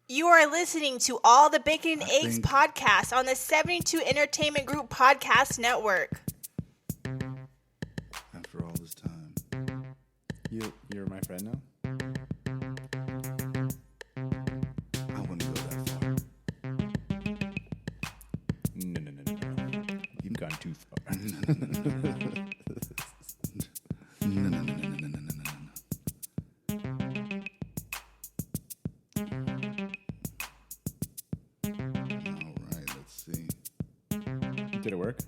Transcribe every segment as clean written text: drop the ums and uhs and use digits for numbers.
You are listening to All the Bacon and Eggs podcast on the 72 Entertainment Group Podcast Network. After all this time. You're my friend now? I wouldn't go that far. No. You've gone too far. No. All right, let's see. Did it work?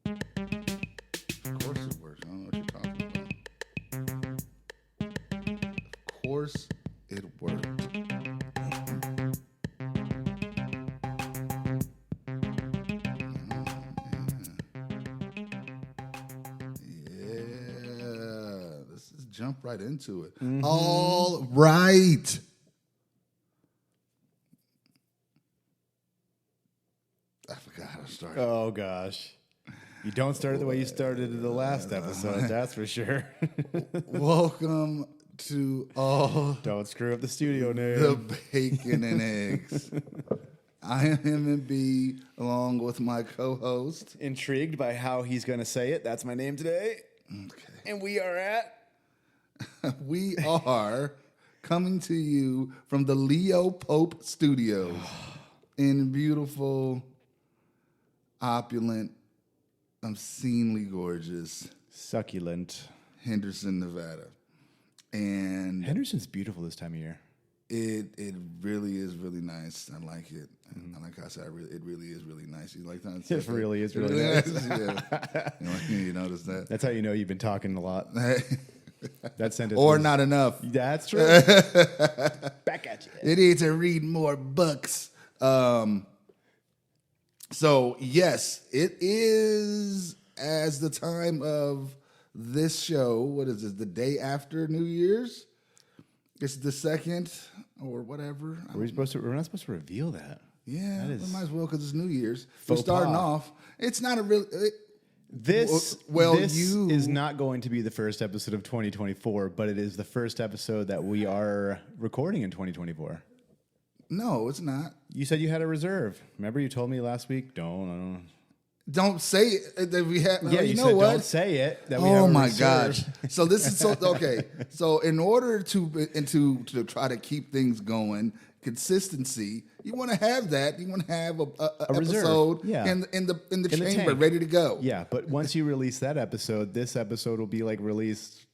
Of course it works. I don't know what you're talking about. Of course it worked. Yeah, let's just jump right into it. Mm-hmm. All right. I forgot how to start. Oh, gosh. You don't start it the way you started the last episode, that's for sure. Welcome to all Don't screw up the studio name. the bacon and eggs. I am M&B along with my co-host. Intrigued by how he's going to say it. That's my name today. Okay. And we are at... We are coming to you from the Leo Pope Studios in beautiful, opulent, obscenely gorgeous Succulent. Henderson, Nevada. And Henderson's beautiful this time of year. it really is really nice. I like it. And like I said, it really is really nice. You like that? It really is really nice. Yeah. You notice that? That's how you know you've been talking a lot. That sentence Or was- not enough. That's true. Back at you. They need to read more books. So, yes, it is as the time of this show. What is this? The day after New Year's? It's the second or whatever. We're not supposed to reveal that. Yeah, That we is might as well because it's New Year's. faux We're starting pas. off. It's not a real... This you... is not going to be the first episode of 2024, but it is the first episode that we are recording in 2024. No, it's not. You said you had a reserve. Remember you told me last week? Don't. Don't say it that we have... Yeah, you know said what? don't say it. That we Oh have a my reserve. gosh! So this is so okay. So in order to try to keep things going, consistency, you want to have that. You want to have a reserve. episode Yeah. in the chamber, tank. ready to go. Yeah, but once you release that episode, this episode will be like released.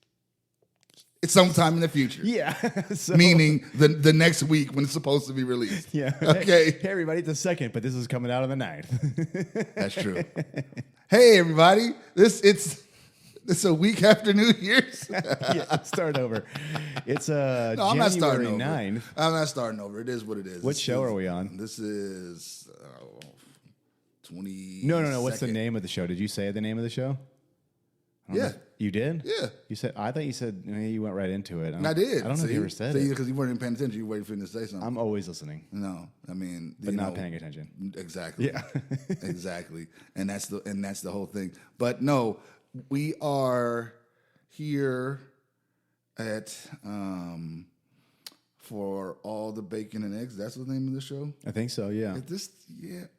It's sometime in the future. Yeah. So, Meaning the next week when it's supposed to be released. yeah. Okay. Hey, everybody, it's the second, but this is coming out on the 9th. That's true. Hey everybody, it's a week after New Year's. Yeah, start over. It's No, January I'm not starting over. 9th. I'm not starting over. It is what it is. What show are we on? This is 20. No. What's the name of the show? Did you say the name of the show? Yeah, You did? yeah. You said. I thought you said. You went right into it. I did. I don't know if you ever said it. because you weren't even paying attention. You were waiting for me to say something. I'm always listening, No, I mean, but not paying attention. Exactly. Yeah. Exactly. And that's the whole thing. But no, we are here at for all the bacon and eggs. That's the name of the show. I think so. Yeah.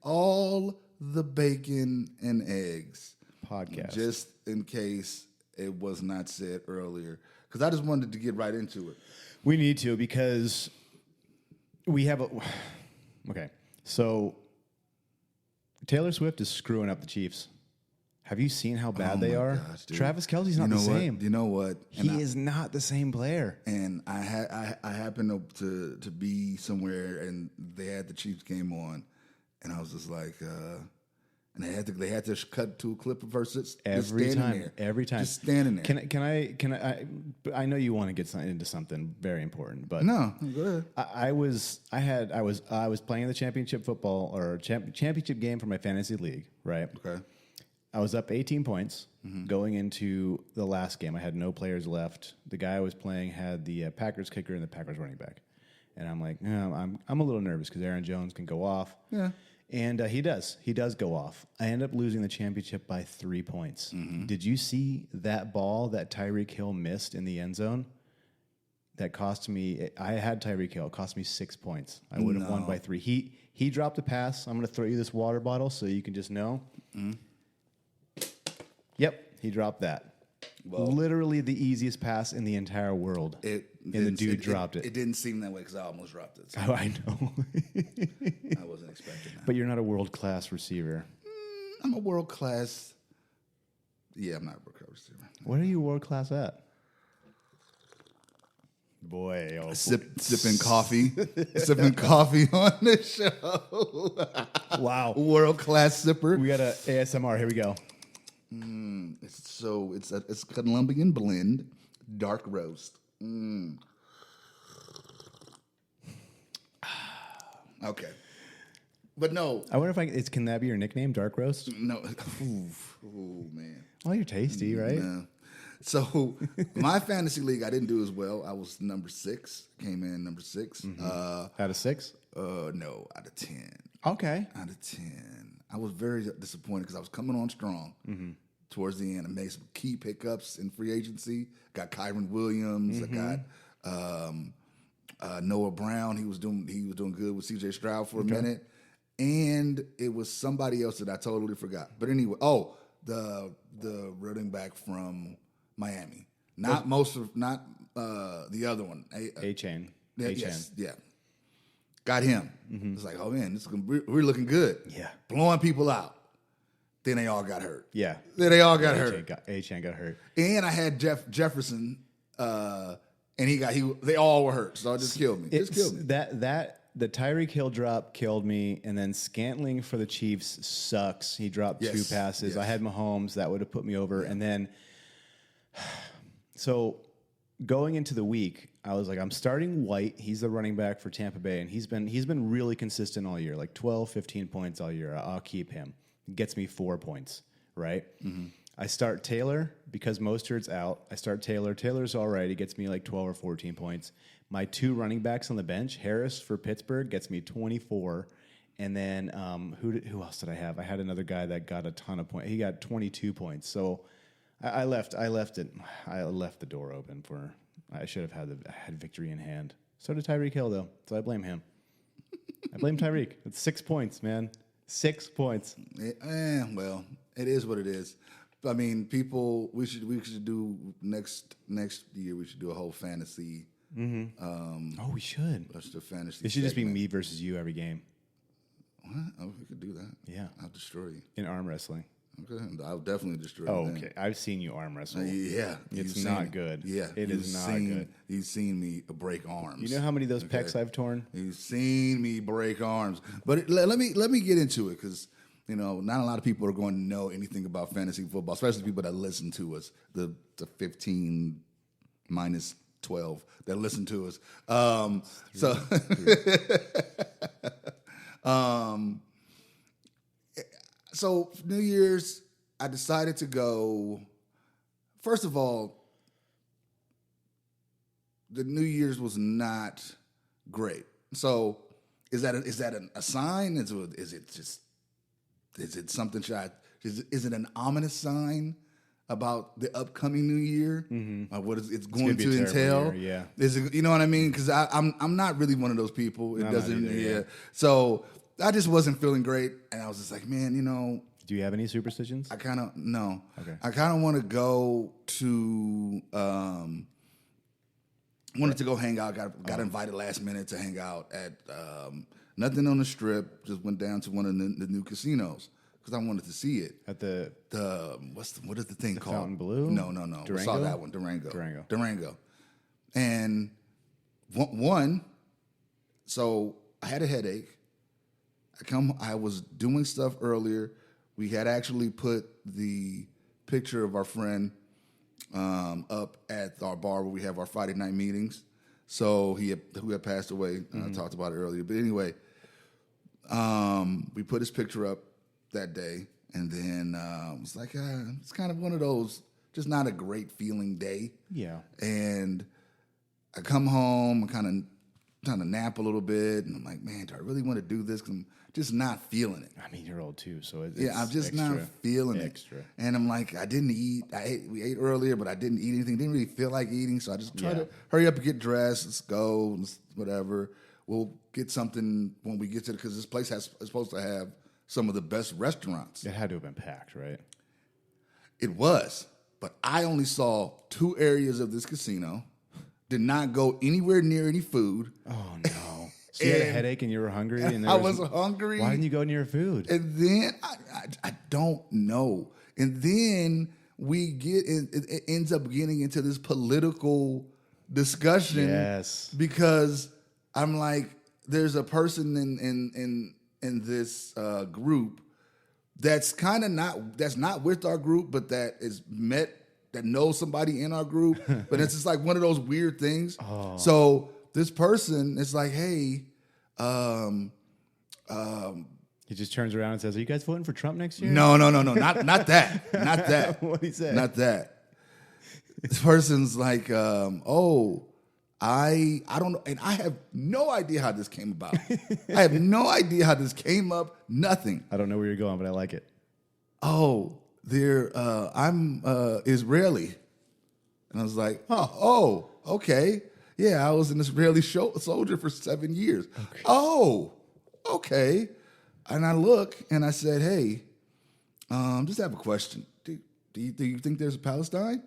All the bacon and eggs. Podcast. Just in case it was not said earlier, because I just wanted to get right into it. We need to because we have a. Okay, so Taylor Swift is screwing up the Chiefs. Have you seen how bad they are? Gosh, dude. Travis Kelce's not the same. You know what? He is not the same player. And I happened to be somewhere and they had the Chiefs game on, and I was just like, and they had to cut to a clip of her just Every standing time, there. every time, Just standing there. Can I? I know you want to get into something very important, but No, go ahead. I was playing the championship football or championship game for my fantasy league, right? Okay. I was up 18 points going into the last game. I had no players left. The guy I was playing had the Packers kicker and the Packers running back, and I'm like, I'm a little nervous because Aaron Jones can go off. Yeah. And he does go off. I end up losing the championship by 3 points. Did you see that ball that Tyreek Hill missed in the end zone? that cost me. I had Tyreek Hill. It cost me 6 points. I would have won by 3. He dropped a pass. I'm going to throw you this water bottle so you can just know. Yep, he dropped that. Well, literally the easiest pass in the entire world. And the dude dropped it. It didn't seem that way because I almost dropped it. So oh, I know. I wasn't expecting that. But you're not a world-class receiver. I'm a world-class. Yeah, I'm not a world-class receiver. What are you world-class at? Boy, sipping coffee, sipping coffee on the show. Wow, world-class sipper. We got a ASMR. Here we go. It's Colombian blend, dark roast. Okay, but no. I wonder if can that be your nickname, Dark Roast? No. Ooh, man. Well, you're tasty, right? No. So my fantasy league, I didn't do as well. I was number 6. Came in number 6. Out of 6? No, out of 10. Okay. Out of 10. I was very disappointed because I was coming on strong towards the end. I made some key pickups in free agency. Got Kyron Williams. I got Noah Brown. He was doing good with CJ Stroud for a minute. And it was somebody else that I totally forgot. But anyway, the running back from Miami. Not the other one. A-Chain. Yes, yeah. Got him. It's like, oh man, we're looking good. Yeah. Blowing people out. Then they all got hurt. Yeah. Then they all got hurt. A-Chain got hurt. And I had Jefferson, and they all were hurt. So it just killed me. The Tyreek Hill drop killed me, and then Scantling for the Chiefs sucks. He dropped 2 passes. Yes. I had Mahomes. That would have put me over. And then, so going into the week, I was like, I'm starting White. He's the running back for Tampa Bay, and he's been really consistent all year, like 12, 15 points all year. I'll keep him. Gets me 4 points, right? I start Taylor because Mostert's out. I start Taylor. Taylor's all right. He gets me like 12 or 14 points. My 2 running backs on the bench, Harris for Pittsburgh, gets me 24. And then who else did I have? I had another guy that got a ton of points. He got 22 points. So I left the door open for. I should have had victory in hand. So did Tyreek Hill though. So I blame him. I blame Tyreek. It's 6 points, man. 6 points. Well, it is what it is. I mean, people. We should do next year. We should do a whole fantasy. We should. That's the fantasy. It should just be me versus you every game. What? Oh, we could do that. Yeah, I'll destroy you in arm wrestling. Okay, I'll definitely destroy you. Oh, okay. I've seen you arm wrestle. Yeah, it's not good. Yeah, it is not good. You've seen me break arms. You know how many of those pecs I've torn? You've seen me break arms. But let me get into it because not a lot of people are going to know anything about fantasy football, especially people that listen to us. The 15 minus 12 that listen to us. So New Year's, I decided to go. First of all, the New Year's was not great. So is that a sign? Is it something? Is it an ominous sign about the upcoming New Year? What it's going to entail? Year, yeah. Is it, you know what I mean? Because I'm not really one of those people. It doesn't. Either, yeah. So I just wasn't feeling great, and I was just like, man, Do you have any superstitions? I kind of no. Okay. I kind of want to go to. Wanted to go hang out. Got invited last minute to hang out at nothing on the Strip. Just went down to one of the new casinos because I wanted to see it. At the what is the thing called? Fontainebleau? No. Durango? We saw that one. Durango. And one. So I had a headache. I was doing stuff earlier. We had actually put the picture of our friend up at our bar where we have our Friday night meetings. So who had passed away. I talked about it earlier. But anyway, we put his picture up that day, and then it was like it's kind of one of those just not a great feeling day. Yeah. And I come home, kind of trying to nap a little bit, and I'm like, man, do I really want to do this? 'Cause I'm just not feeling it. I mean, you're old too, so it's I'm just extra, not feeling extra. it. And I'm like, I didn't eat. We ate earlier, but I didn't eat anything. Didn't really feel like eating, so I just tried to hurry up and get dressed. Let's go, whatever. We'll get something when we get to because this place is supposed to have some of the best restaurants. It had to have been packed, right? It was, but I only saw 2 areas of this casino. Did not go anywhere near any food. Oh no! So you had a headache and you were hungry, and I was hungry. Why didn't you go near food? And then I don't know. And then it ends up getting into this political discussion. Yes, because I'm like, there's a person in this group that's kind of that's not with our group, but that knows somebody in our group. But it's just like one of those weird things. Oh. So this person is like, hey, he just turns around and says, "Are you guys voting for Trump next year?" No, not that, not that. What'd he say? Not that. This person's like, I don't know, and I have no idea how this came about. I have no idea how this came up. Nothing. I don't know where you're going, but I like it. Oh, I'm Israeli, and I was like, oh, okay, yeah, I was an Israeli soldier for 7 years. Okay. Oh, okay, and I look and I said, hey, just have a question. Do you think there's a Palestine?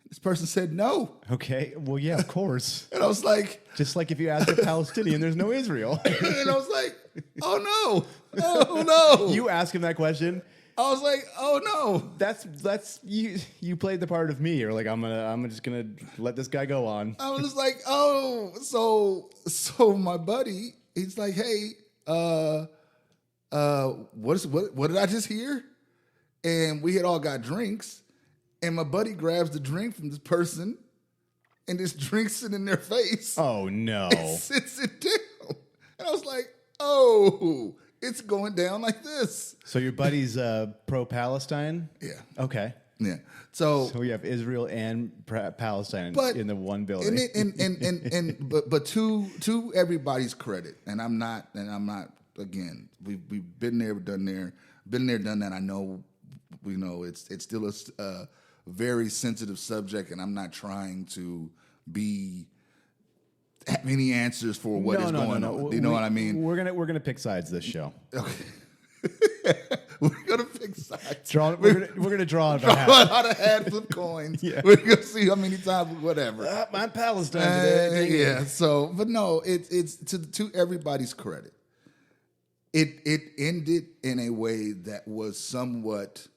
This person said no. Okay, well, yeah, of course. And I was like... Just like if you ask a Palestinian, there's no Israel. And I was like, oh no. You ask him that question. I was like, oh no. That's you played the part of me. You're like, I'm just gonna let this guy go on. I was like, oh, so my buddy, he's like, hey, what did I just hear? And we had all got drinks. And my buddy grabs the drink from this person and just drinks it in their face. Oh, no. And sits it down. And I was like, oh, it's going down like this. So your buddy's pro-Palestine? Yeah. Okay. Yeah. So we have Israel and Palestine in the one building. But to everybody's credit, and I'm not again, we've been there, done that. I know, we know it's still a very sensitive subject, and I'm not trying to have any answers for what is going on. You know what I mean? We're gonna pick sides this show. Okay. We're gonna pick sides. We're gonna draw out a hat, flip coins. Yeah. We're gonna see how many times, whatever. I'm Palestine today. Yeah. So, but no, it's to everybody's credit. It ended in a way that was somewhat.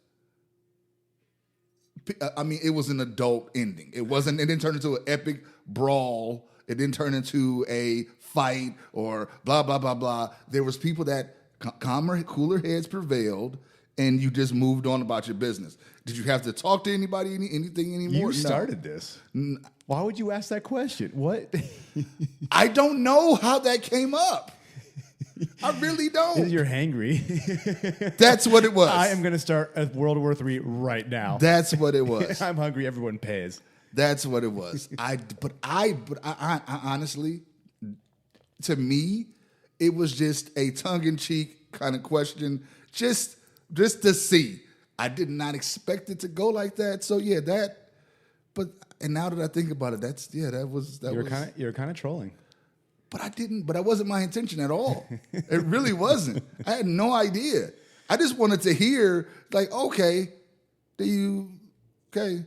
I mean, it was an adult ending. It didn't turn into an epic brawl. It didn't turn into a fight or blah, blah, blah, blah. There was people that cooler heads prevailed, and you just moved on about your business. Did you have to talk to anybody, anything anymore? You started this. Why would you ask that question? What? I don't know how that came up. I really don't. You're hangry. That's what it was. I am going to start a World War III right now. That's what it was. I'm hungry. Everyone pays. That's what it was. I honestly, to me, it was just a tongue-in-cheek kind of question, just to see. I did not expect it to go like that. So yeah, and now that I think about it, You're kind of trolling. But that wasn't my intention at all. It really wasn't. I had no idea. I just wanted to hear, like, okay, okay.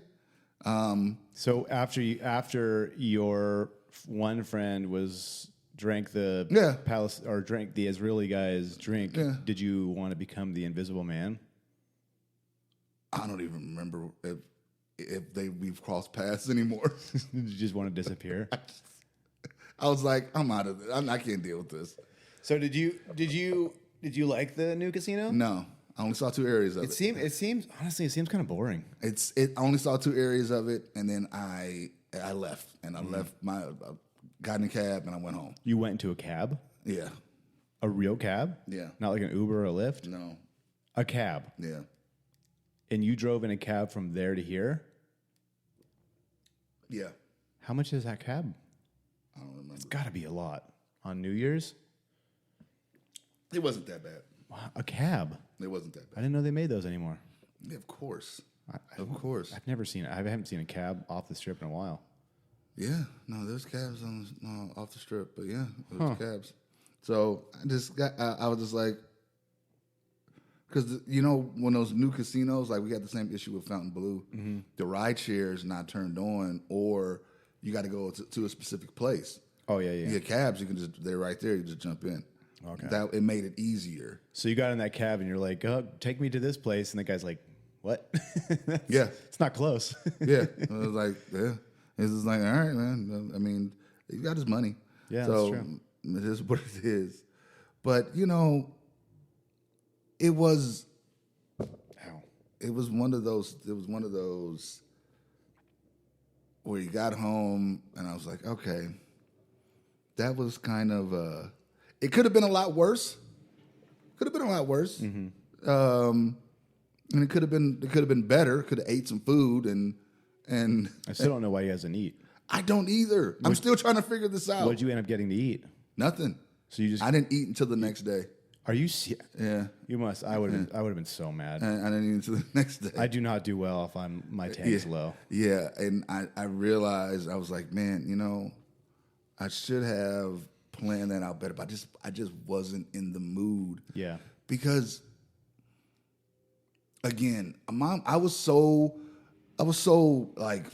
So after your one friend drank the drank the Israeli guy's drink, did you want to become the Invisible Man? I don't even remember if we've crossed paths anymore. Did you just want to disappear? I was like, I'm out of it. I can't deal with this. So did you like the new casino? No, I only saw 2 areas of it. It seems kind of boring. I only saw 2 areas of it, and then I left, and I got in a cab, and I went home. You went into a cab? Yeah. A real cab? Yeah. Not like an Uber or a Lyft? No. A cab? Yeah. And you drove in a cab from there to here? Yeah. How much is that cab? I don't remember. It's got to be a lot. on New Year's. It wasn't that bad. Wow, a cab. It wasn't that I bad. didn't know they made those anymore. Yeah, of course. Of course. I've never seen it. I haven't seen a cab off the strip in a while. Yeah, no, there's cabs off the strip, but yeah, it was cabs. So I was just like, because when those new casinos, like we got the same issue with Fountain Blue, the ride share is not turned on, or you got to go to a specific place. Oh yeah. You get cabs, they're right there, you just jump in. Okay. It made it easier. So you got in that cab and you're like, oh, take me to this place, and the guy's like, what? Yeah, it's not close. yeah, I was like, yeah. It's just like, all right, man. I mean, he got his money. Yeah, so that's true. It is what it is. But it was one of those. It was one of those where you got home and I was like, okay, that was kind of. It could have been a lot worse. Could have been a lot worse. Mm-hmm. And it could have been better. Could have ate some food and I still don't know why he hasn't eat. I don't either. I'm still trying to figure this out. What did you end up getting to eat? Nothing. So you just I didn't eat until the next day. Are you? Yeah. You must. I would have been so mad. I didn't eat until the next day. I do not do well if my tank's low. Yeah, and I realized I was like, man, I should have planned that out better, but I just wasn't in the mood. Yeah. Because again, I was so like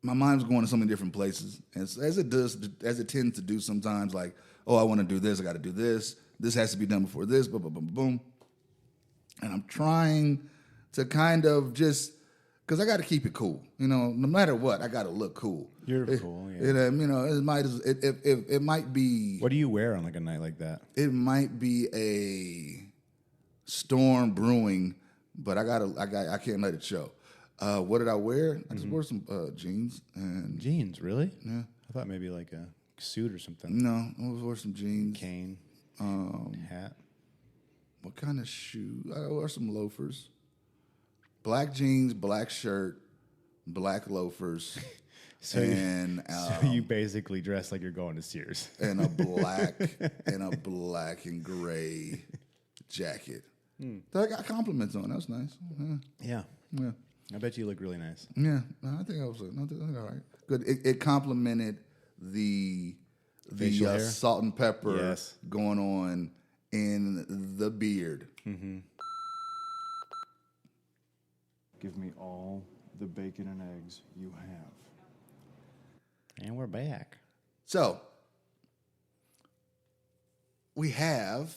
my mind's going to so many different places, and as it tends to do sometimes. Like, oh, I want to do this, I got to do this. This has to be done before this. Boom, boom, boom, boom. And I'm trying to kind of just because I got to keep it cool. No matter what, I got to look cool. You're cool. Yeah. It might be. What do you wear on like a night like that? It might be a storm brewing, but I can't let it show. What did I wear? I just wore some jeans and Jeans, really? Yeah. I thought maybe like a suit or something. No, I wore some jeans. Cane. Hat. What kind of shoe? I wore some loafers. Black jeans, black shirt, black loafers. So you basically dress like you're going to Sears. And a black and gray jacket. That I got compliments on. That was nice. Yeah. Yeah. I bet you look really nice. Yeah, I think I was all right. Good. It complemented the salt and pepper going on in the beard. Mm-hmm. Give me all the bacon and eggs you have. And we're back. So we have.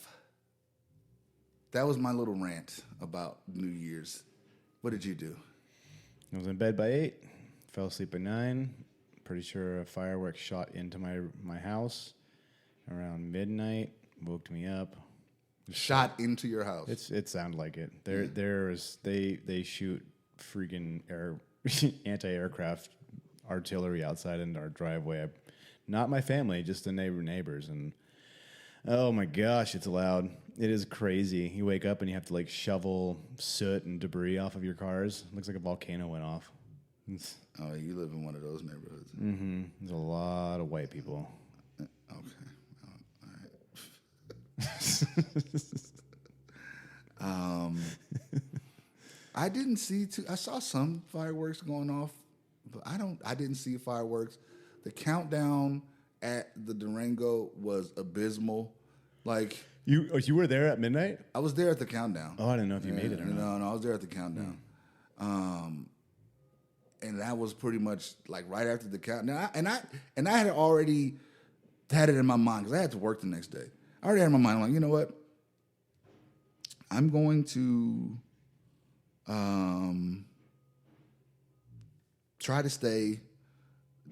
That was my little rant about New Year's. What did you do? I was in bed by 8, fell asleep at 9. Pretty sure a firework shot into my house around midnight. Woke me up. Shot into your house. It sounded like it. They shoot freaking anti-aircraft artillery outside in our driveway. Not my family, just the neighbors, and oh my gosh, it's loud. It is crazy. You wake up and you have to like shovel soot and debris off of your cars. It looks like a volcano went off. Oh, you live in one of those neighborhoods. Mm-hmm. There's a lot of white people. Okay. I didn't see I saw some fireworks going off, but I didn't see fireworks. The countdown at the Durango was abysmal. Like you were there at midnight? I was there at the countdon. Oh, I didn't know if you made it or not. No, I was there at the countdown. And that was pretty much like right after the countdown. And I had already had it in my mind because I had to work the next day. I already had in my mind, like, you know what? I'm going to try to stay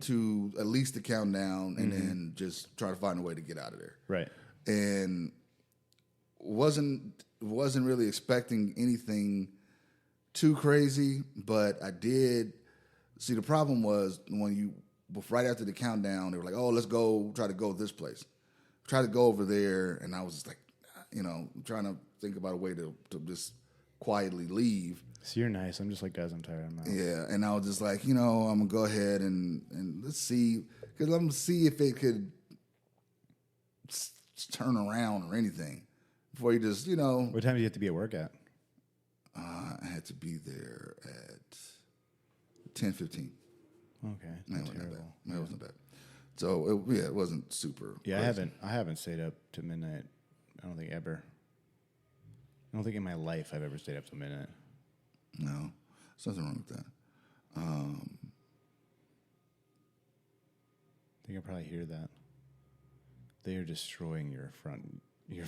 to at least the countdown and then just try to find a way to get out of there. Right. And wasn't really expecting anything too crazy, but I did see the problem was right after the countdown, they were like, oh, let's go try to go this place. Try to go over there, and I was just like, trying to think about a way to just quietly leave. So you're nice. I'm just like, guys, I'm tired. I'm out. Yeah, and I was just like, I'm going to go ahead and let's see, because I'm going to see if it could turn around or anything before you just, you know. What time do you have to be at work at? I had to be there at 10:15. Okay, That wasn't terrible. bad. That wasn't bad. So it wasn't super. Yeah, crazy. I haven't stayed up to midnight. I don't think ever. I don't think in my life I've ever stayed up till midnight. No, there's nothing wrong with that. I think I probably hear that. They are destroying your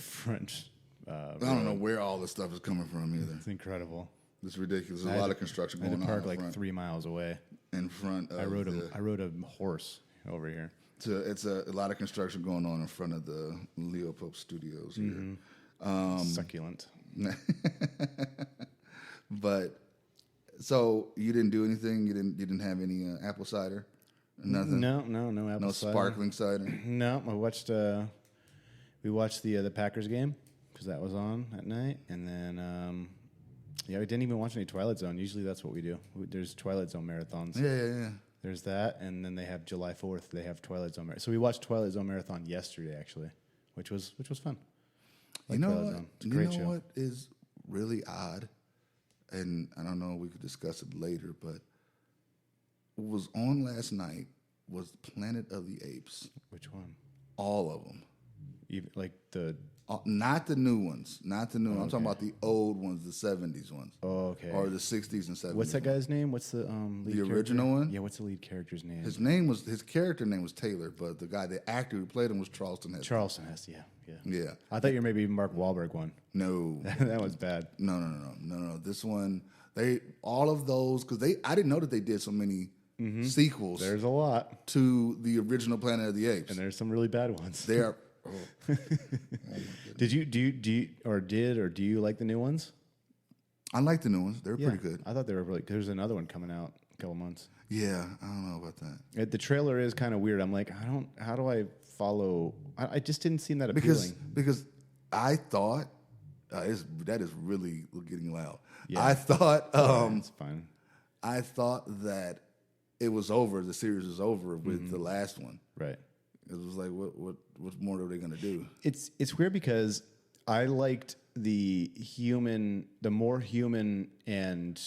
front. I don't know where all this stuff is coming from either. It's incredible. It's ridiculous. There's a lot of construction I had going to on park in like front. 3 miles away. In front of I rode a horse over here. it's a lot of construction going on in front of the Leo Pope Studios here. Succulent. But so you didn't do anything. You didn't have any apple cider. Nothing. No apple No cider. sparkling cider. No, I watched. We watched the Packers game because that was on at night, and then we didn't even watch any Twilight Zone. Usually that's what we do. There's Twilight Zone marathons. Yeah. There's that, and then they have July 4th. They have Twilight Zone marathon. So we watched Twilight Zone marathon yesterday, actually, which was fun. You know Twilight what? Zone. It's a great show. What is really odd, and I don't know. We could discuss it later, but what was on last night was Planet of the Apes. Which one? All of them. Even, like the Not the new ones. Not the new ones. I'm talking about the old ones, the 70s ones. Oh, okay. Or the 60s and 70s. What's that guy's name? What's the lead The character? original one? Yeah, what's the lead character's name? His character name was Taylor, but the actor who played him was Charleston Heston. Charleston Heston. Yeah. Yeah. I thought you were maybe Mark Wahlberg one. No. That was bad. No. This one, all of those, because I didn't know that they did so many sequels There's a lot, to the original Planet of the Apes. and there's some really bad ones. They are. Do you like the new ones? I like the new ones. They're pretty good. I thought they were really. There's another one coming out in a couple months. Yeah, I don't know about that. The trailer is kind of weird. I'm like, how do I follow? I just didn't seem that appealing. Because I thought that is really getting loud. Yeah. I thought It's fine. I thought that it was over. The series was over with the last one. Right. It was like, what more are they going to do? It's weird because I liked the more human and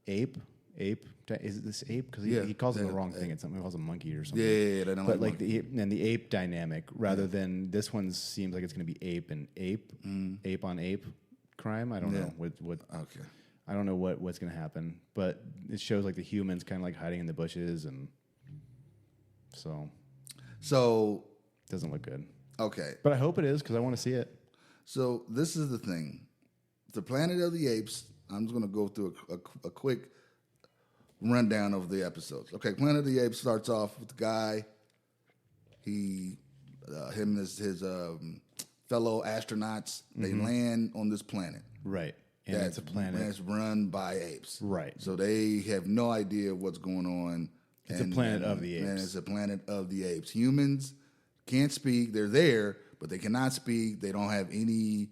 ape. Is it this ape? Because he calls it the wrong thing. It's something. He calls it monkey or something. Yeah. They don't But like the ape dynamic rather than this one seems like it's going to be ape and ape on ape crime. I don't know what. Okay. I don't know what's going to happen, but it shows like the humans kind of like hiding in the bushes, and so it doesn't look good. Okay. But I hope it is because I want to see it. So this is the thing. The Planet of the Apes, I'm just going to go through a quick rundown of the episodes. Okay, Planet of the Apes starts off with the guy. Him and his fellow astronauts, they land on this planet. Right. And it's a planet. That's run by apes. Right. So they have no idea what's going on. It's a planet of the apes. And it's a planet of the apes. Humans can't speak. They're there, but they cannot speak. They don't have any.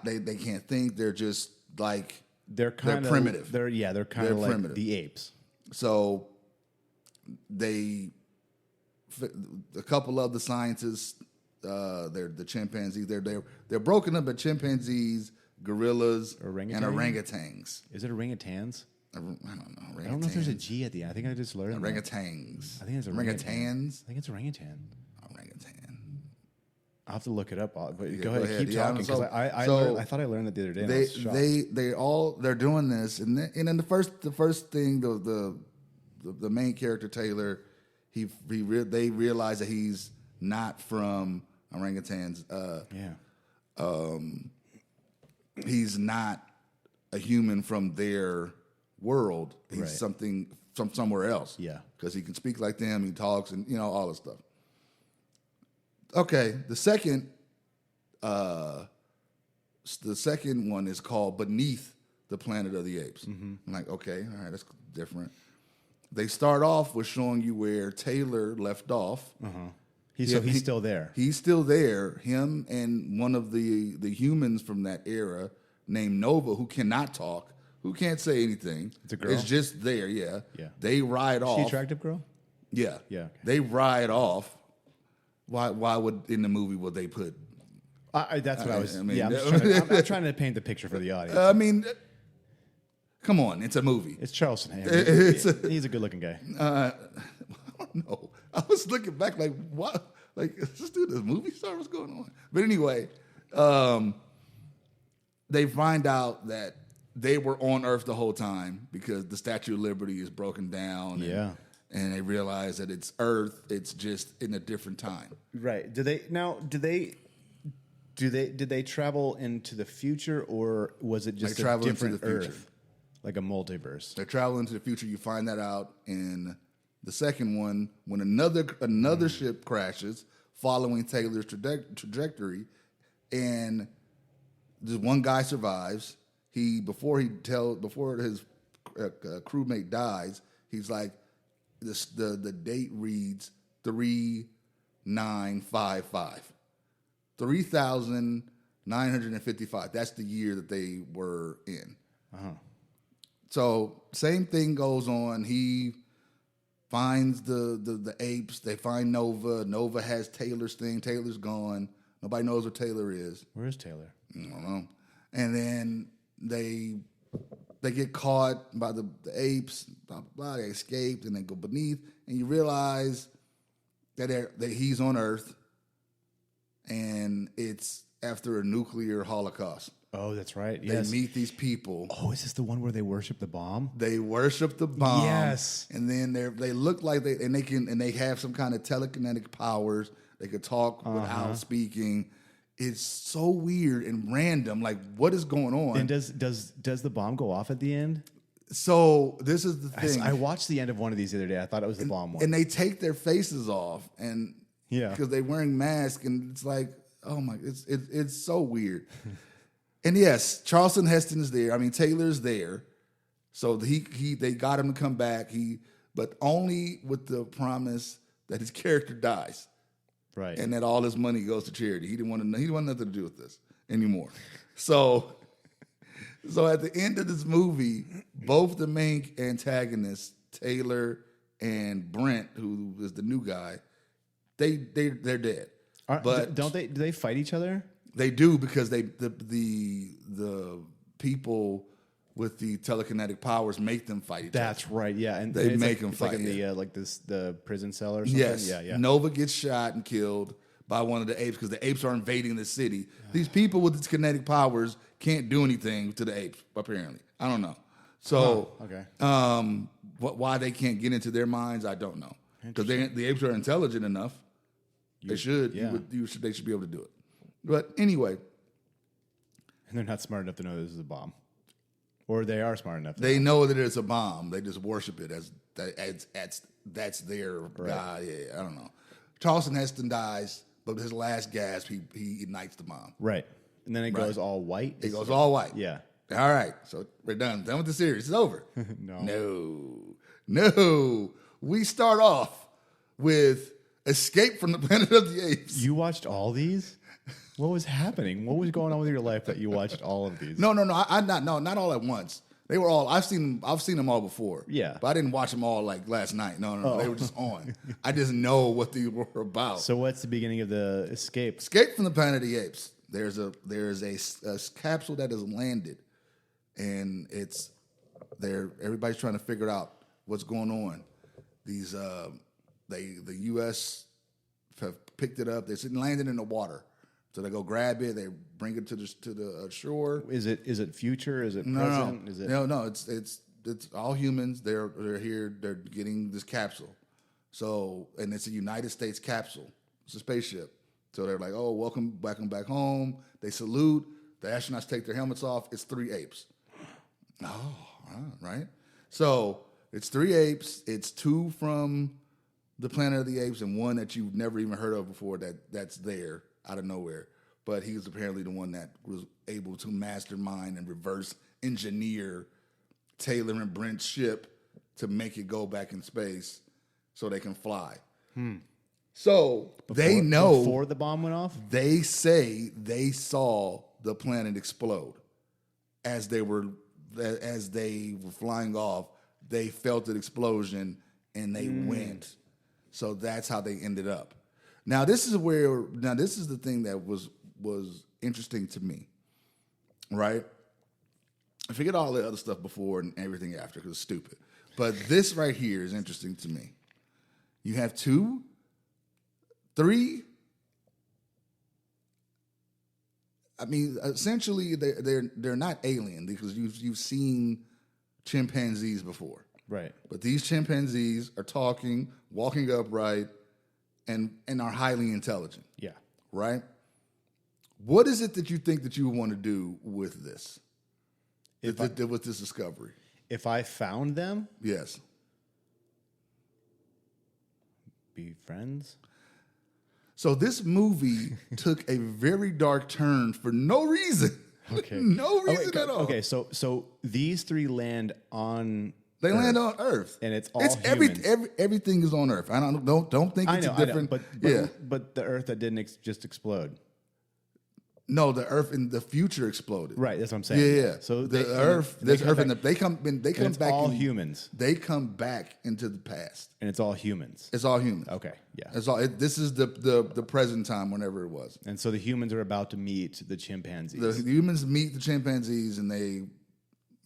They can't think. They're just like They're primitive. They're kind of like primitive. the apes. So a couple of the scientists, they're the chimpanzees. They're broken up at chimpanzees, gorillas, and orangutans. Is it orangutans? I don't know. I don't know if there's a G at the end. I think I just learned that. Orangutans. I think it's orangutans. I think it's orangutan. Orangutan. I'll have to look it up. But Yeah, go ahead, keep talking because I thought I learned that the other day. And I was shocked. They're doing this, and then the first thing the main character Taylor, they realize that he's not from orangutans. He's not a human from their world. He's something from somewhere else. Yeah, because he can speak like them. He talks, and all this stuff. Okay, the second one is called Beneath the Planet of the Apes. I'm like, okay, all right, that's different. They start off with showing you where Taylor left off. He's still there. He's still there. Him and one of the humans from that era named Nova, who cannot talk, who can't say anything. It's a girl? It's just there, yeah. Yeah. They ride off. Is she attractive girl? Yeah. Yeah, okay. They ride off Why would in the movie would they put? That's what I was. I mean, I'm trying to paint the picture for the audience. I mean, come on, it's a movie. It's Charleston. He's a good-looking guy. I don't know. I was looking back like, what? Like, is this dude a movie star? What's going on? But anyway, they find out that they were on Earth the whole time because the Statue of Liberty is broken down. And they realize that it's Earth. It's just in a different time. Right. Did they travel into the future, or was it just a different Earth, like a multiverse? They travel into the future. You find that out in the second one when another ship crashes, following Taylor's trajectory, and this one guy survives. Before his crewmate dies, he's like, the date reads 3955. 3,955. That's the year that they were in. So same thing goes on. He finds the apes. They find Nova. Nova has Taylor's thing. Taylor's gone. Nobody knows where Taylor is. Where is Taylor? I don't know. And then they get caught by the apes. Blah, blah, blah. They escaped and they go beneath. And you realize that he's on Earth. And it's after a nuclear holocaust. Oh, that's right. They meet these people. Oh, is this the one where they worship the bomb? They worship the bomb. Yes. And then they look like they have some kind of telekinetic powers. They could talk without speaking. It's so weird and random. Like, what is going on? And does the bomb go off at the end? So this is the thing. I watched the end of one of these the other day. I thought it was the bomb one. And they take their faces off and because they're wearing masks, and it's like, oh my, it's so weird. And yes, Charleston Heston is there. I mean, Taylor's there, so they got him to come back. But only with the promise that his character dies, right? And that all his money goes to charity. He didn't want nothing to do with this anymore. So at the end of this movie, both the main antagonists, Taylor and Brent, who is the new guy, they're dead. But do they fight each other? They do, because the people with the telekinetic powers make them fight each other. That's right. Yeah, and they make them fight. Like in the prison cell or something. Yes. Yeah. Nova gets shot and killed by one of the apes because the apes are invading the city. These people with these kinetic powers can't do anything to the apes, apparently. I don't know. So, why they can't get into their minds, I don't know. Because the apes are intelligent enough. They should. Yeah. They should be able to do it. But anyway. And they're not smart enough to know this is a bomb. Or they are smart enough. They know that it's a bomb. They just worship it as that's their God. Yeah, I don't know. Charleston Heston dies, but his last gasp, he ignites the bomb. Right. And then it goes all white? It goes all white. Yeah. All right. So we're done. Done with the series. It's over. No. We start off with Escape from the Planet of the Apes. You watched all these? What was happening? What was going on with your life that you watched all of these? No. Not all at once. They were all. I've seen them all before. Yeah, but I didn't watch them all like last night. No. They were just on. I just know what they were about. So what's the beginning of the escape? Escape from the Planet of the Apes. There's a capsule that has landed, and it's there. Everybody's trying to figure out what's going on. These the U.S. have picked it up. It's landed in the water. So they go grab it. They bring it to the shore. Is it future? Is it present? No. It's all humans. They're here. They're getting this capsule. So, and it's a United States capsule. It's a spaceship. So they're like, oh, welcome back home. They salute. The astronauts take their helmets off. It's 3 apes. Oh, right. So it's 3 apes. It's 2 from the Planet of the Apes and 1 that you've never even heard of before that's there out of nowhere. But he's apparently the one that was able to mastermind and reverse engineer Taylor and Brent's ship to make it go back in space so they can fly. So they know before the bomb went off. They say they saw the planet explode as they were flying off. They felt an explosion and they went. So that's how they ended up. Now this is the thing that was interesting to me, right? I forget all the other stuff before and everything after because it's stupid. But this right here is interesting to me. You have 2, 3. I mean, essentially, they're not alien because you've seen chimpanzees before, Right. but these chimpanzees are talking, walking upright, and are highly intelligent, Yeah. right? What is it that you think that you would want to do with this? With this discovery? If I found them, Yes. be friends. So this movie took a very dark turn for no reason. Okay. No reason at all. Okay, so these 3 land on. They Earth, land on Earth, and it's all everything. humans. Everything is on Earth. I don't think it's a different. but yeah, but the Earth that didn't just explode. no, the Earth in the future exploded. Right, that's what I'm saying. Yeah. So the they, Earth, and they this come Earth, back, and they come it's back. all humans, They come back into the past. and it's all humans. It's all humans. Okay, yeah. It's all. This is the present time, whenever it was. And so the humans are about to meet the chimpanzees. The humans meet the chimpanzees, and they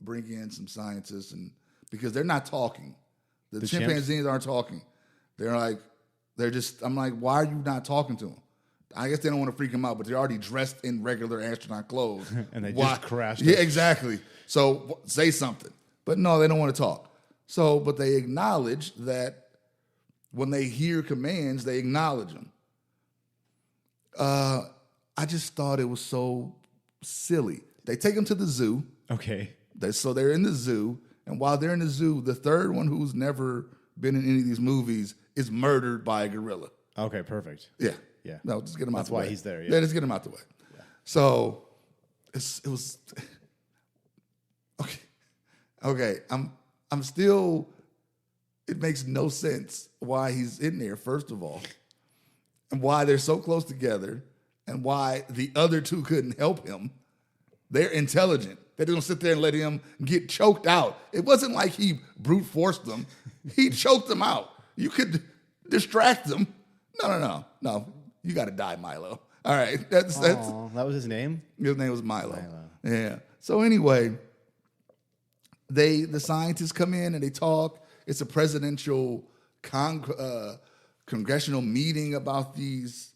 bring in some scientists, and because they're not talking, the chimpanzees aren't talking. They're just. I'm like, why are you not talking to them? I guess they don't want to freak them out, but they're already dressed in regular astronaut clothes. And they just crashed. Yeah, exactly. So say something. But no, they don't want to talk. So, but they acknowledge that when they hear commands, they acknowledge them. I just thought it was so silly. They take them to the zoo. Okay. So they're in the zoo. And while they're in the zoo, the third one who's never been in any of these movies is murdered by a gorilla. Okay, perfect. Yeah. Yeah. No, just get him out That's the way. why he's there, yeah. Yeah, just get him out the way. Yeah. So it was okay. Okay. I'm still. It makes no sense why he's in there, first of all, and why they're so close together, and why the other 2 couldn't help him. They're intelligent. They're going to sit there and let him get choked out. It wasn't like he brute forced them. He choked them out. You could distract them. No. You got to die, Milo. All right. That's Aw, that was his name? his name was Milo. Yeah. So anyway, the scientists come in and they talk. It's a presidential congressional meeting about these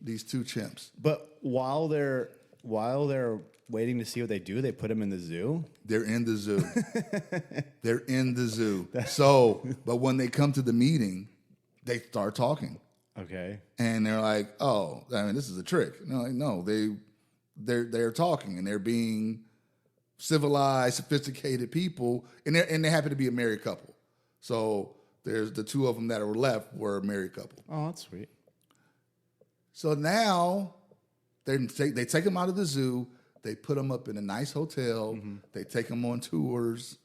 2 chimps. But while they're waiting to see what they do, they put them in the zoo? They're in the zoo. They're in the zoo. So, but when they come to the meeting, they start talking. Okay. And they're like, "Oh, I mean, this is a trick." No, they're talking and they're being civilized, sophisticated people, and they happen to be a married couple. So there's the 2 of them that were left were a married couple. Oh, that's sweet. So now they take them out of the zoo. They put them up in a nice hotel. Mm-hmm. They take them on tours,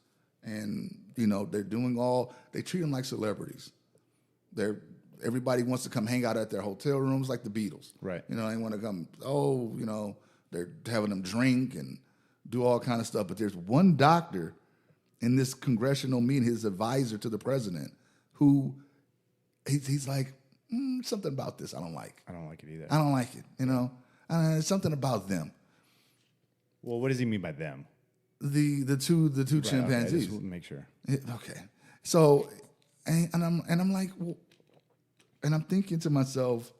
and they're doing they treat them like celebrities. Everybody wants to come hang out at their hotel rooms like the Beatles. Right. They want to come, they're having them drink and do all kind of stuff. But there's one doctor in this congressional meeting, his advisor to the president, who he's like, something about this I don't like. I don't like it either. I don't like it. Something about them. Well, what does he mean by them? The two Right, chimpanzees. Okay, just make sure. Okay. So, and I'm like, well, and I'm thinking to myself,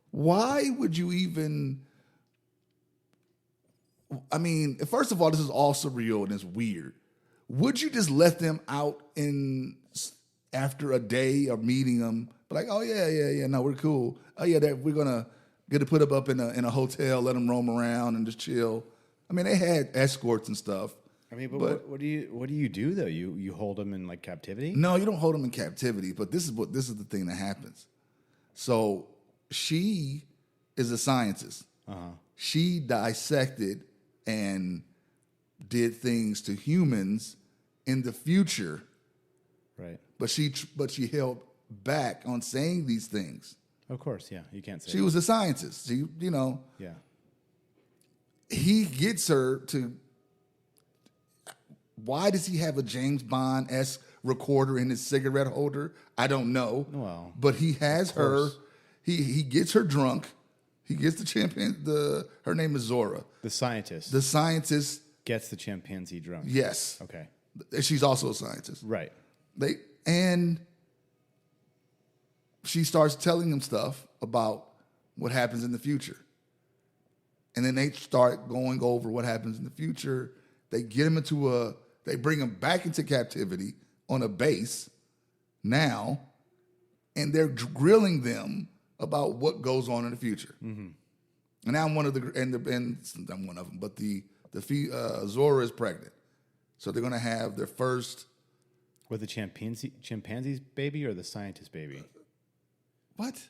why would you even? I mean, first of all, this is all surreal and it's weird. Would you just let them out after a day of meeting them? But like, oh yeah, no, we're cool. Oh yeah, we're gonna get to put them up in a hotel, let them roam around and just chill. I mean, they had escorts and stuff. I mean, but what do you do though? You hold them in like captivity? No, you don't hold them in captivity. But this is the thing that happens. So she is a scientist. Uh-huh. She dissected and did things to humans in the future. Right. But she held back on saying these things. Of course, yeah. You can't say she was a scientist. Yeah. He gets her to. Why does he have a James Bond-esque recorder in his cigarette holder? I don't know. Well, but he has her. he gets her drunk. He gets the champion. Her name is Zora. The scientist. The scientist gets the chimpanzee drunk. Yes. Okay. She's also a scientist. Right. And she starts telling him stuff about what happens in the future. And then they start going over what happens in the future. They get him they bring him back into captivity on a base now, and they're grilling them about what goes on in the future. Mm-hmm. And now I'm one of them, but Zora is pregnant. So they're going to have their first. With the chimpanzee's baby or the scientist baby? What?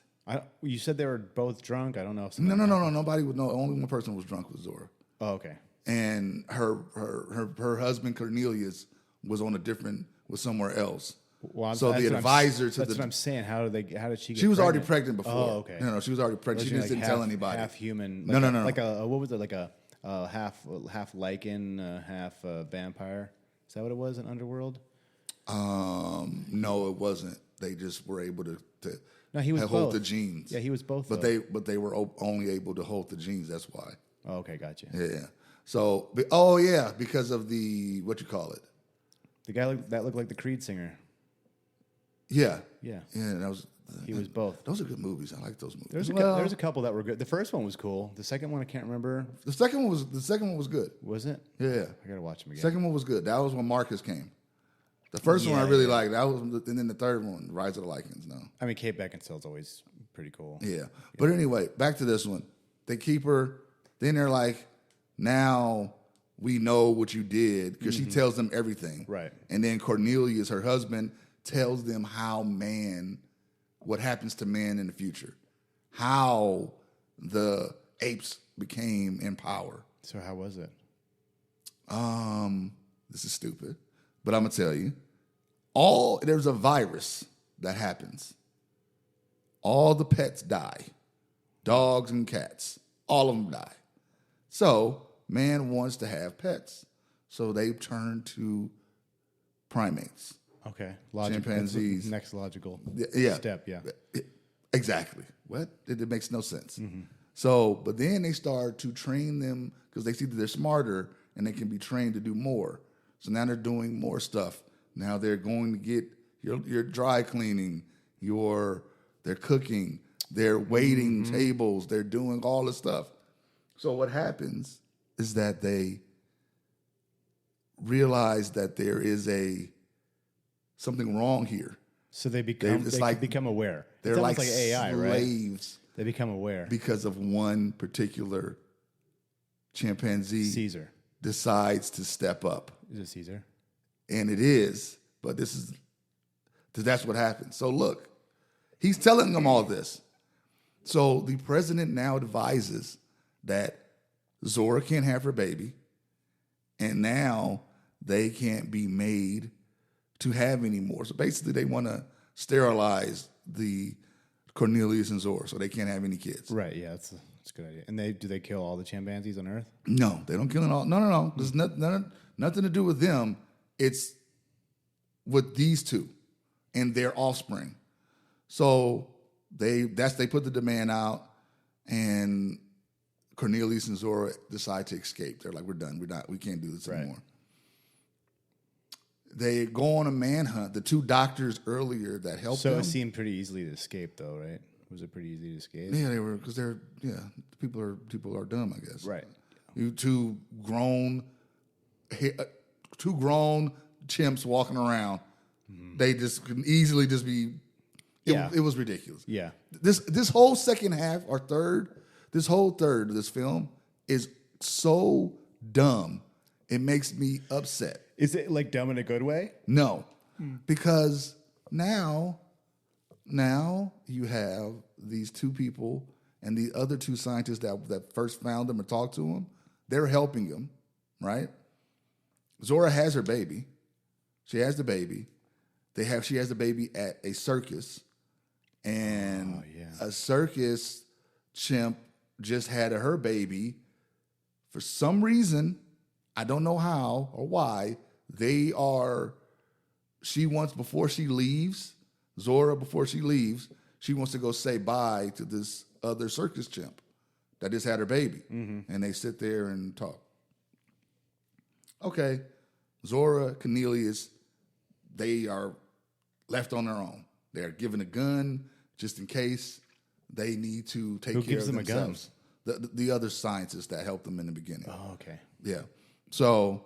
You said they were both drunk. I don't know if No. Nobody would know. Only one person was drunk was Zora. Oh, okay. And her husband Cornelius was was somewhere else. Well, so the advisor to that's what I'm saying. How did she get She was pregnant? already pregnant before. Oh, okay. No, she was already pregnant. She just didn't tell anybody. Half human. No. Like what was it? Like a half lichen, half vampire. Is that what it was in Underworld? No, it wasn't. They just were able to no, he was hold both. the genes. Yeah, he was both. But they were only able to hold the genes. That's why. Oh, okay, gotcha. Yeah. So because of the what you call it. The guy that looked like the Creed singer. Yeah. Yeah. Yeah. He was both. Those are good movies. I like those movies. There's a couple that were good. The first one was cool. The second one I can't remember. The second one was good. Was it? Yeah. I gotta watch them again. Second one was good. That was when Marcus came. The first one I really liked. That was, and then the third one, Rise of the Lycans. No. I mean, Kate Beckinsale's always pretty cool. Yeah. But anyway, back to this one. They keep her. Then they're like, now we know what you did because she tells them everything. Right. And then Cornelius, her husband, tells them what happens to man in the future, how the apes became in power. So how was it? This is stupid, but I'm gonna tell you. There's a virus that happens. All the pets die, dogs and cats. All of them die. So man wants to have pets, so they turn to primates. Okay. Chimpanzees. Next logical step, yeah. Exactly. What? It makes no sense. Mm-hmm. So, but then they start to train them because they see that they're smarter and they can be trained to do more. So now they're doing more stuff. Now they're going to get your dry cleaning, they're cooking, they're waiting tables, they're doing all this stuff. So what happens is that they realize that there is something wrong here. So they become aware. They're it's like AI, slaves. Right? They become aware because of one particular chimpanzee. Caesar decides to step up. Is it Caesar? And it is, but that's what happens. So look, he's telling them all this. So the president now advises that Zora can't have her baby, and now they can't be made to have any more. So basically, they want to sterilize the Cornelius and Zora, so they can't have any kids. Right. Yeah, that's a good idea. And do they kill all the chimpanzees on Earth? No, they don't kill them all. No. There's nothing to do with them. It's with these two and their offspring. So they put the demand out, and Cornelius and Zora decide to escape. They're like, we're done. We can't do this anymore. They go on a manhunt. The two doctors earlier that helped them. So it seemed pretty easily to escape, though, right? Was it pretty easy to escape? Yeah, they were, because people are dumb, I guess. Right. You two grown chimps walking around. Mm-hmm. They just could easily just be. It was ridiculous. Yeah. This whole second half or third, this whole third of this film is so dumb. It makes me upset. Is it like dumb in a good way? No, because now you have these two people and the other two scientists that first found them and talked to them. They're helping him, right? Zora has her baby. She has the baby. She has the baby at a circus, and a circus chimp just had her baby. For some reason, I don't know how or why, Zora, before she leaves, She wants to go say bye to this other circus chimp that just had her baby. And they sit there and talk. Okay, Zora, Cornelius, they are left on their own. They're given a gun just in case they need to take care of themselves. The other scientists that helped them in the beginning. Oh, okay. Yeah. So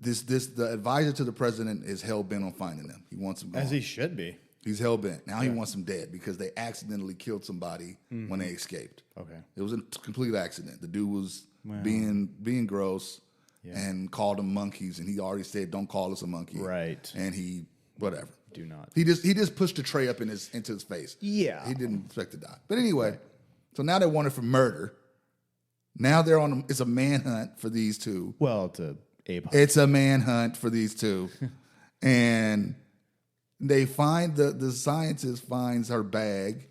the advisor to the president is hell bent on finding them. He wants them gone. As he should be. He's hell bent. Now he wants them dead because they accidentally killed somebody when they escaped. Okay. It was a complete accident. The dude was being gross and called them monkeys, and he already said, "Don't call us a monkey." Right. And he whatever. Do not. He just pushed the tray up into his face. Yeah. He didn't expect to die. But anyway, so now they're wanted for murder. Now they're on. It's a manhunt for these two. Well, it's a ape hunt. It's a manhunt for these two, and they find the scientist finds her bag.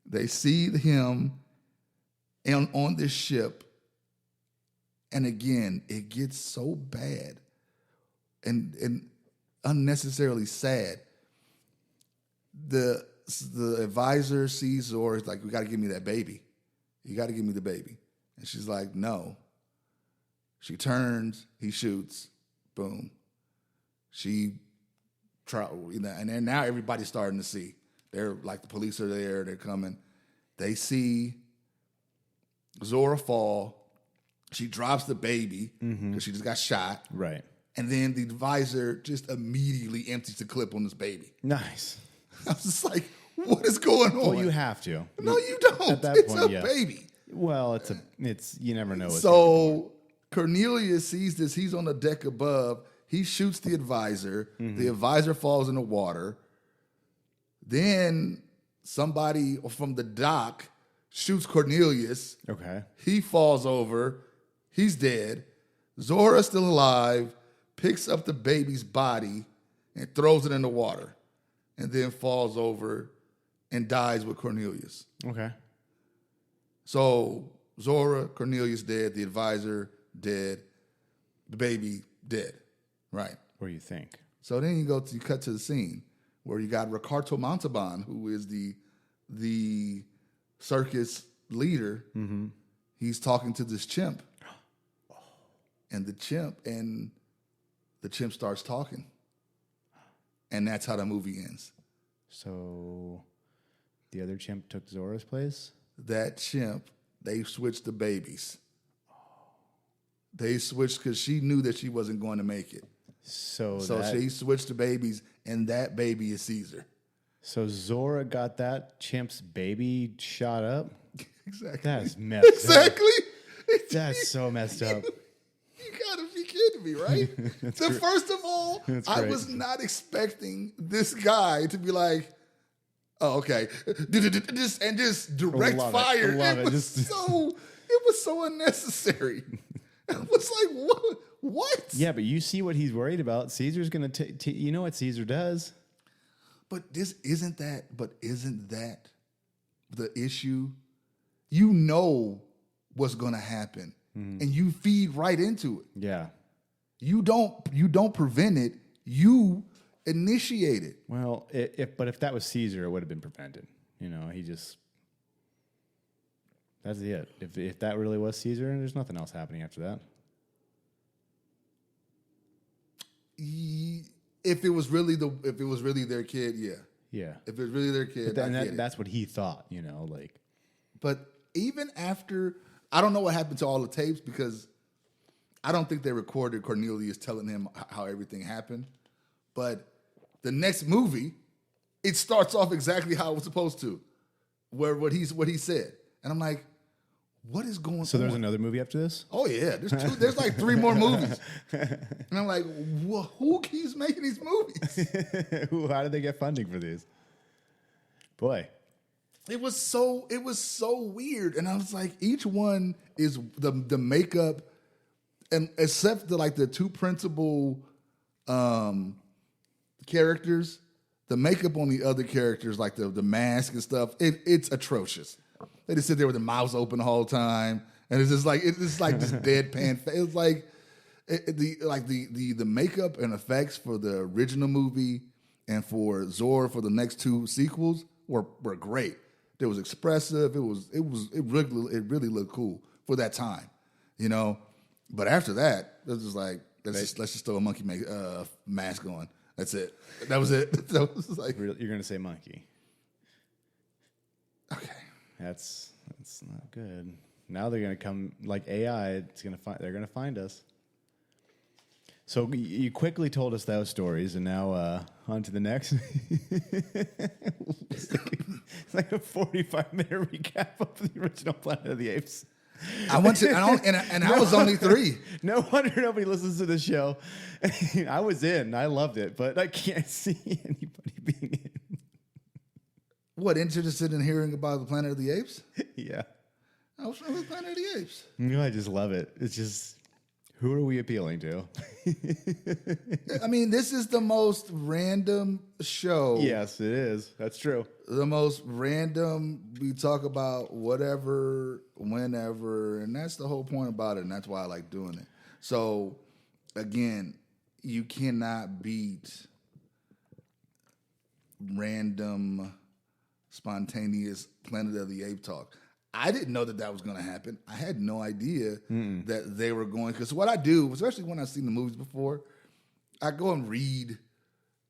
They see him on this ship, and again it gets so bad and unnecessarily sad. The advisor sees Zora. He's like, "We got to give me that baby. You got to give me the baby." And she's like, "No." She turns. He shoots. Boom. She and then now everybody's starting to see. They're like, the police are there. They're coming. They see Zora fall. She drops the baby because she just got shot. Right. And then the advisor just immediately empties the clip on this baby. Nice. I was just like, what is going on? Well, you have to. No, you don't. At that It's point, a baby. Well, it's you never know. So Cornelius sees this. He's on the deck above. He shoots the advisor. The advisor falls in the water. Then somebody from the dock shoots Cornelius. Okay. He falls over. He's dead. Zora's still alive, picks up the baby's body and throws it in the water, and then falls over and dies with Cornelius. Okay. So Zora, Cornelius dead, the advisor dead, the baby dead. Right. What do you think? So then you cut to the scene where you got Ricardo Montalban, who is the circus leader. He's talking to this chimp. And the chimp starts talking. And that's how the movie ends. So the other chimp took Zora's place? That chimp, they switched the babies. They switched because she knew that she wasn't going to make it. So she switched the babies, and that baby is Caesar. So Zora got that chimp's baby shot up? Exactly. That's messed up. Exactly. That's so messed up. You gotta be kidding me, right? First of all, I was not expecting this guy to be like, "Oh, okay," just direct fire. It was so unnecessary. I was like, what? Yeah, but you see what he's worried about. Caesar's gonna you know what Caesar does. But isn't that the issue? You know what's gonna happen. And you feed right into it. Yeah. You don't prevent it. You initiate it. Well, if that was Caesar, it would have been prevented. You know, that's it. If that really was Caesar, there's nothing else happening after that. If it was really their kid, yeah. Yeah. If it was really their kid, that's what he thought, you know, like. But even after, I don't know what happened to all the tapes because I don't think they recorded Cornelius telling him how everything happened. But the next movie, it starts off exactly how it was supposed to, what he said, and I'm like, what is going on? So there's another movie after this? Oh yeah, there's like 3 more movies, and I'm like, who keeps making these movies? How did they get funding for these? Boy. It was so weird, and I was like, each one is the makeup, and except the 2 principal characters, the makeup on the other characters, like the mask and stuff, it's atrocious. They just sit there with their mouths open the whole time, and it's just like this deadpan. It's like the makeup and effects for the original movie and for Zor for the next two sequels were great. It was expressive. It really looked cool for that time, you know. But after that, it was just like let's just throw a monkey mask on. That's it. That was it. That was like You're gonna say monkey. okay. That's not good. Now they're gonna come like AI. They're gonna find us. So you quickly told us those stories, and now on to the next. It's like a 45-minute recap of the original Planet of the Apes. I was only 3. No wonder nobody listens to this show. I was in. I loved it, but I can't see anybody being in. What, interested in hearing about the Planet of the Apes? Yeah. I was from the Planet of the Apes. I just love it. It's just, who are we appealing to? I mean, this is the most random show. Yes, it is. That's true. The most random. We talk about whatever, whenever, and that's the whole point about it, and that's why I like doing it. So, again, you cannot beat random, spontaneous Planet of the Apes talk. I didn't know that was going to happen. I had no idea that they were going. Because what I do, especially when I've seen the movies before, I go and read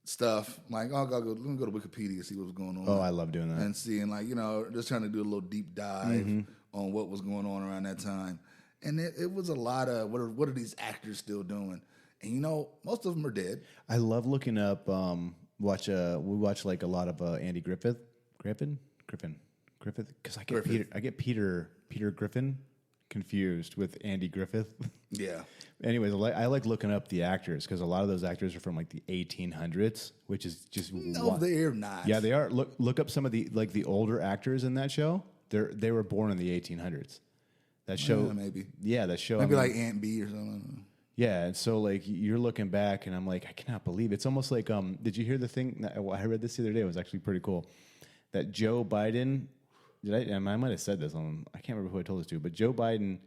stuff. Like, let me go to Wikipedia and see what's going on. Oh, I love doing that. And seeing, like, just trying to do a little deep dive on what was going on around that time. And it was a lot of, what are these actors still doing? And, most of them are dead. I love looking up, we watch like a lot of Andy Griffith, because I get Peter Griffin confused with Andy Griffith. Yeah. Anyways, I like looking up the actors because a lot of those actors are from like the 1800s, which is just they're not. Yeah, they are. Look up some of the older actors in that show. They were born in the 1800s. That show, maybe. Yeah, that show. Maybe like Aunt B or something. Yeah, and so like you're looking back, and I'm like, I cannot believe it's almost like. Did you hear the thing? I read this the other day. It was actually pretty cool. That Joe Biden. I might have said this on. I can't remember who I told this to, but Joe Biden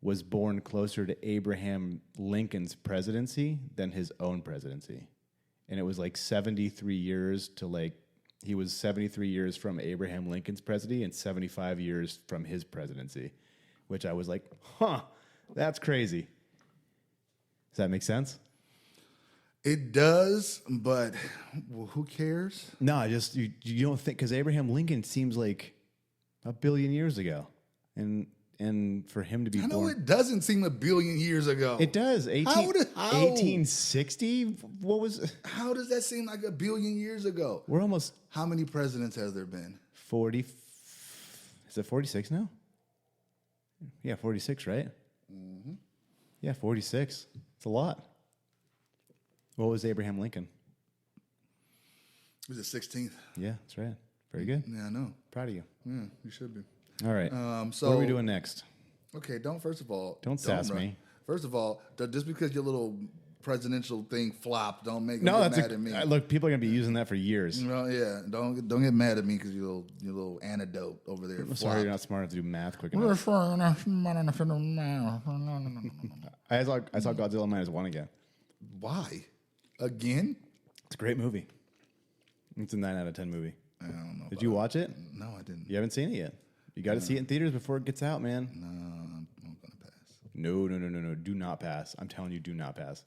was born closer to Abraham Lincoln's presidency than his own presidency, and it was like 73 years to like. He was 73 years from Abraham Lincoln's presidency and 75 years from his presidency, which I was like, that's crazy. Does that make sense? It does, but who cares? No, you don't think, because Abraham Lincoln seems like a billion years ago, and for him to be I know born, it doesn't seem a billion years ago. it does. 1860. What was? How does that seem like a billion years ago? We're almost How many presidents has there been? 40. Is it 46 now? Yeah, 46, right? Mm-hmm. Yeah, 46. It's a lot. What was Abraham Lincoln? Was it 16th? Yeah, that's right. Very good. Yeah, I know. Proud of you. Yeah, you should be. All right. So what are we doing next? Okay, don't sass me. First of all, just because your little presidential thing flopped, don't make No, get mad at me. Look, people are gonna be using that for years. No, yeah, don't get mad at me because your little anecdote over there. I'm sorry, you're not smart enough to do math quick enough. I saw Godzilla -1 again. Why? Again? It's a great movie. It's a 9 out of 10 movie. I don't know. Did you watch it? No, I didn't. You haven't seen it yet. You got to see it in theaters before it gets out, man. No, I'm gonna pass. No. Do not pass. I'm telling you, do not pass.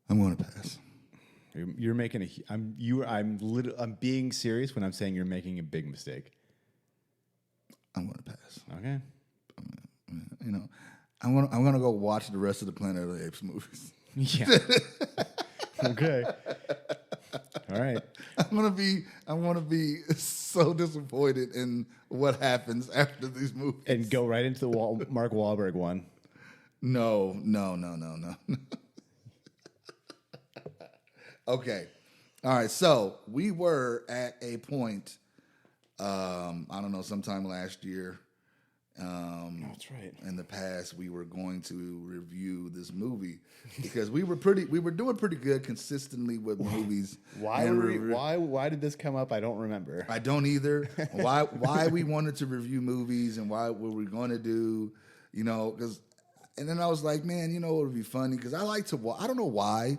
I'm gonna pass. You're making I'm being serious when I'm saying you're making a big mistake. I'm gonna pass. Okay. I'm gonna go watch the rest of the Planet of the Apes movies. Yeah. Okay. All right. I'm gonna be so disappointed in what happens after these movies. And go right into the Mark Wahlberg one. No. Okay. All right. So we were at a point, I don't know, sometime last year. That's right. In the past, we were going to review this movie because we were doing pretty good consistently with movies. Why did this come up? I don't remember. I don't either. Why we wanted to review movies and what we were going to do, because, and then I was like, man, it would be funny because I like to watch. I don't know why.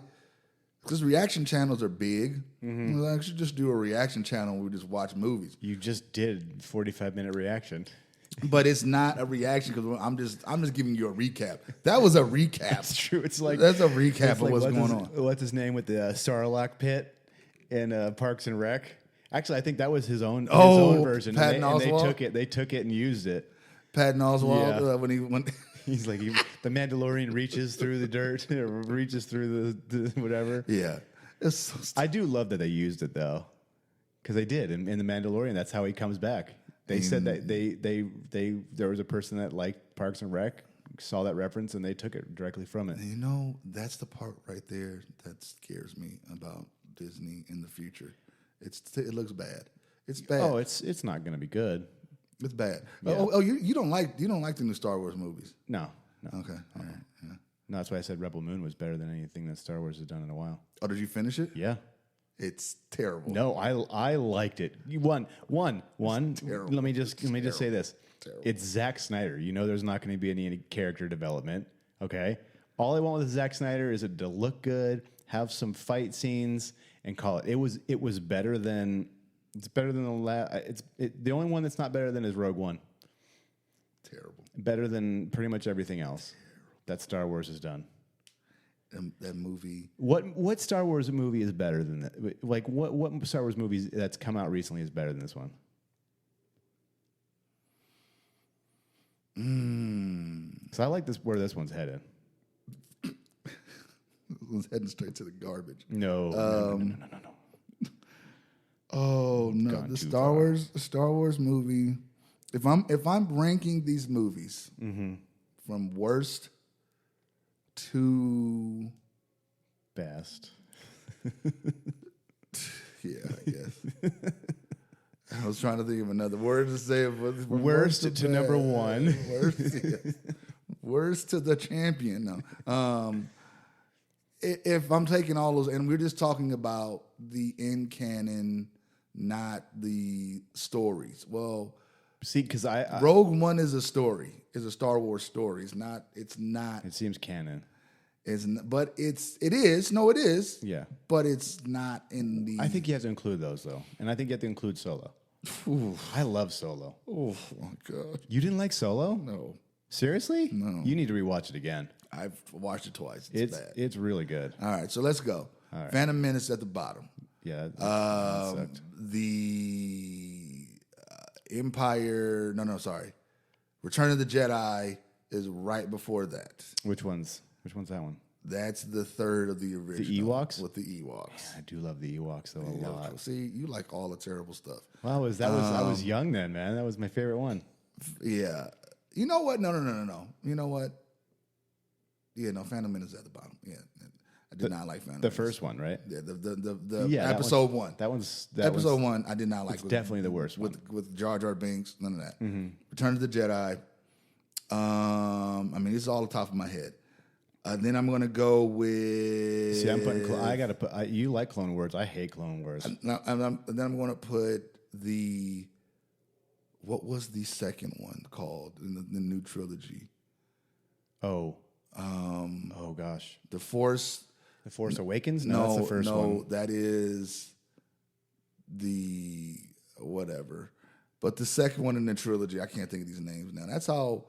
Because reaction channels are big. Well, I should just do a reaction channel where we just watch movies. You just did 45-minute reaction. But it's not a reaction because I'm just giving you a recap. That was a recap. That's true. It's like that's a recap of like what's going on. What's his name with the Sarlacc pit in Parks and Rec? Actually, I think that was his own version. Patton and they took it and used it. Patton Oswalt when He's like the Mandalorian reaches through the dirt or reaches through the whatever. Yeah, it's so I do love that they used it though, because they did in the Mandalorian. That's how he comes back. They said that there was a person that liked Parks and Rec, saw that reference, and they took it directly from it. You know, that's the part right there that scares me about Disney in the future. It looks bad. It's bad. Oh, it's not going to be good. It's bad. Yeah. Oh, you don't like the new Star Wars movies? No. Okay, all right. Yeah. No, that's why I said Rebel Moon was better than anything that Star Wars has done in a while. Oh, did you finish it? Yeah. It's terrible. No, I liked it. One. terrible. Let me just say this. Terrible. It's Zack Snyder. You know there's not going to be any character development. Okay. All I want with Zack Snyder is it to look good, have some fight scenes, and call it. It was better than. It's better than the last. The only one that's not better than is Rogue One. Terrible. Better than pretty much everything else that Star Wars has done. That movie. What Star Wars movie is better than that? Like what Star Wars movies that's come out recently is better than this one? So I like where this one's headed. It was heading straight to the garbage. No. Oh no, Gone the too Star Wars movie. If I'm ranking these movies from worst to Best. yeah, I guess. I was trying to think of another word to say. From Worst to bad. number one. Worst to the champion. No. If I'm taking all those, and we're just talking about the in canon, not the stories. Well, See, because I Rogue One is a story. Is a Star Wars story. It's not. it seems canon. But it is. No, it is. Yeah. But it's not in the. I think you have to include those though, and I think you have to include Solo. I love Solo. Oh my god. You didn't like Solo? No, Seriously? No. You need to rewatch it again. I've watched it twice. It's bad. It's really good. All right, so let's go. All right. Phantom Menace at the bottom. Yeah. That sucked. The Empire. No, sorry. Return of the Jedi is right before that. Which one's that one? That's the third of the original. The Ewoks? With the Ewoks. I do love the Ewoks though a lot. See, you like all the terrible stuff. Well, I was young then, man. That was my favorite one. Yeah. You know what? No. You know what? Yeah, no, Phantom Menace is at the bottom. Yeah. I did not like Phantom The Menace. first one, right? Yeah, the Yeah, episode one. Episode one I did not like. Definitely the worst one. With Jar Jar Binks, none of that. Mm-hmm. Return of the Jedi. I mean, this is all the top of my head. Then I'm going to go with. See, I'm putting. I gotta put. You like Clone Wars? I hate Clone Wars. Then I'm going to put the. What was the second one called in the new trilogy? Oh. Oh gosh. The Force. The Force Awakens? No, that's the first one. No, that is the whatever. But the second one in the trilogy, I can't think of these names now. That's how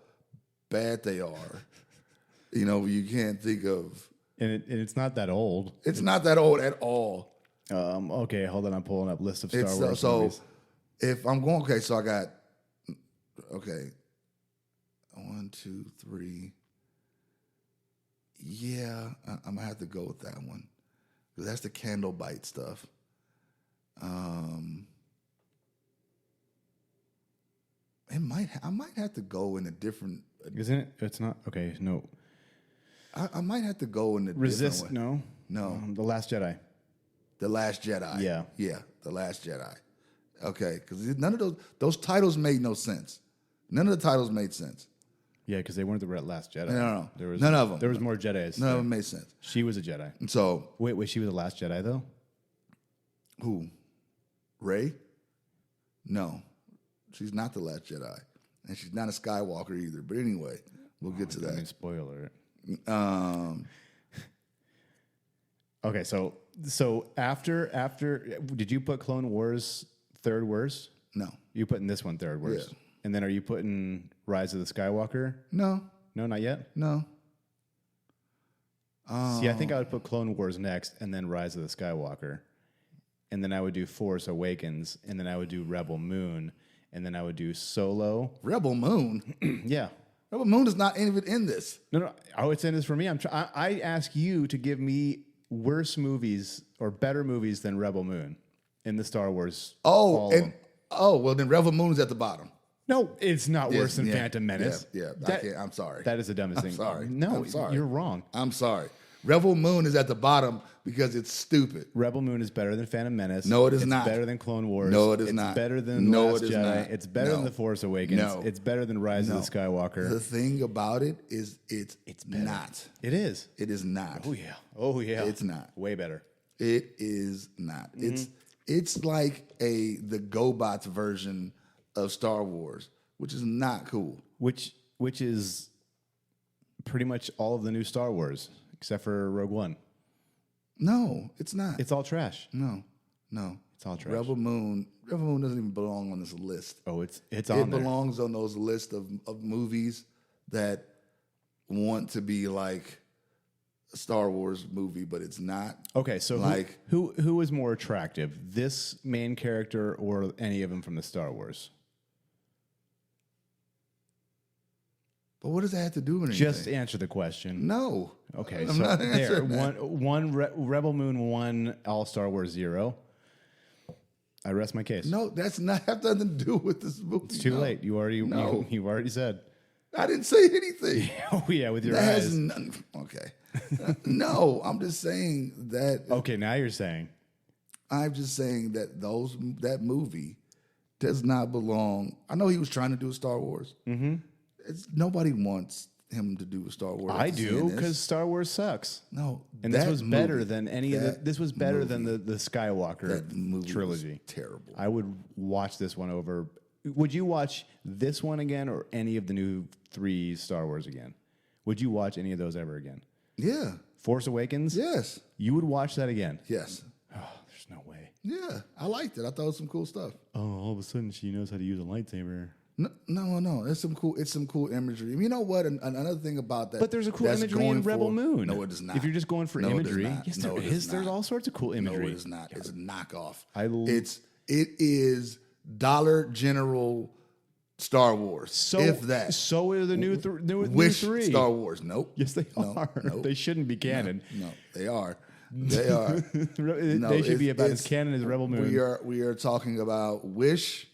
bad they are. You know, you can't think of. And it's not that old. It's not that old at all. Okay, hold on. I'm pulling up list of Star It's Wars so movies. if I'm going, okay, so I got 1, 2, 3. Yeah, I'm gonna have to go with that one because that's the candle bite stuff. I might have to go in a different. Isn't it? It's not. Okay, no. I might have to go in a Resist? different way. No. The Last Jedi. The Last Jedi. Yeah. The Last Jedi. Okay, because none of those titles made no sense. None of the titles made sense. Yeah, because they weren't the Last Jedi. No. There was None of them. There was more Jedis. None of them made sense. She was a Jedi. And so Wait, she was the Last Jedi though? who? Rey? No, she's not the Last Jedi, and she's not a Skywalker either. But anyway, we'll get to I mean, that. spoiler. Okay, so after did you put Clone Wars third worst? No. You putting this one third worst. Yeah. And then are you putting Rise of the Skywalker? No. No, not yet. No. See, I think I would put Clone Wars next and then Rise of the Skywalker. And then I would do Force Awakens, and then I would do Rebel Moon, and then I would do Solo. Rebel Moon. Yeah. Rebel Moon is not even in this. No. Oh, it's in this for me. I ask you to give me worse movies or better movies than Rebel Moon in the Star Wars. Well, then Rebel Moon is at the bottom. No, it's not worse than Yeah, Phantom Menace. Yeah. I'm sorry. That is the dumbest thing. Sorry. No, I'm sorry. you're wrong. I'm sorry. Rebel Moon is at the bottom because it's stupid. Rebel Moon is better than Phantom Menace. No, it is not. It's better than Clone Wars. No, it is it's not. Better than No, Last it is Jedi. not. It's better than No. The Force Awakens. No. It's better than Rise of the Skywalker. The thing about it is it's better. not. It is. It is not. Oh yeah. It's not. Way better. It is not. Mm-hmm. It's like the GoBots version of Star Wars, which is not cool. Which is pretty much all of the new Star Wars except for Rogue One. No, it's not. It's all trash. No. It's all trash. Rebel Moon doesn't even belong on this list. Oh, it's It on there. belongs on those lists of movies that want to be like a Star Wars movie, but it's not. Okay, so like who is more attractive, this main character or any of them from the Star Wars? But what does that have to do with anything? Just answer the question. No. Okay, I'm so not there, answering that. Rebel Moon, one All Star Wars 0. I rest my case. No, that's not have nothing to do with this movie. It's too No. late. You already said. I didn't say anything. Oh yeah, with your That eyes. has none. Okay. No, I'm just saying that. Okay, now you're saying. I'm just saying that that movie does not belong. I know he was trying to do a Star Wars. Mm-hmm. Nobody wants him to do a Star Wars. I do because Star Wars sucks. No, And this that was better movie- than any of the. that This was better than movie- the Skywalker that movie was trilogy. terrible. I would watch this one over. Would you watch this one again or any of the new 3 Star Wars again? Would you watch any of those ever again? Yeah. Force Awakens? Yes. You would watch that again? Yes. Oh, there's no way. Yeah. I liked it. I thought it was some cool stuff. Oh, all of a sudden she knows how to use a lightsaber. No. It's some cool imagery. You know what? Another thing about that. But there's a cool that's imagery in going Rebel for- Moon. No, it is not. If you're just going for No, it is imagery, not. yes, No, there it is is. There's not. all sorts of cool imagery. No, it is not. It's a knockoff. It is Dollar General Star Wars. So if that. So are the new Wish 3. Star Wars. Nope. Yes, they No, are. nope. They shouldn't be canon. No, they are. They are. They should be about as canon as Rebel Moon. We are talking about Wish.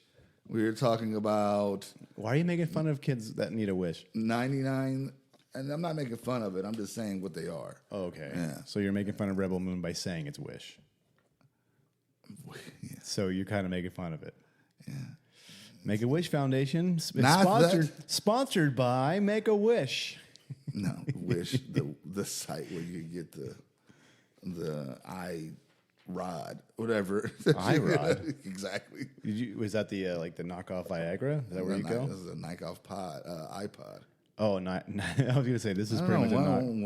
We are talking about Why are you making fun of kids that need a wish? 99, and I'm not making fun of it. I'm just saying what they are. Oh, okay. Yeah. So you're making fun of Rebel Moon by saying it's Wish. Yeah. So you're kind of making fun of it. Yeah. Make a Wish Foundation. It's Not sponsored by Make a Wish. No, Wish the site where you get the iRod, whatever. iRod? Exactly. Was that the like the knockoff Viagra? Is that where you go? This is a knockoff iPod. Oh, not. I was going to say this is I pretty don't much a know, knock.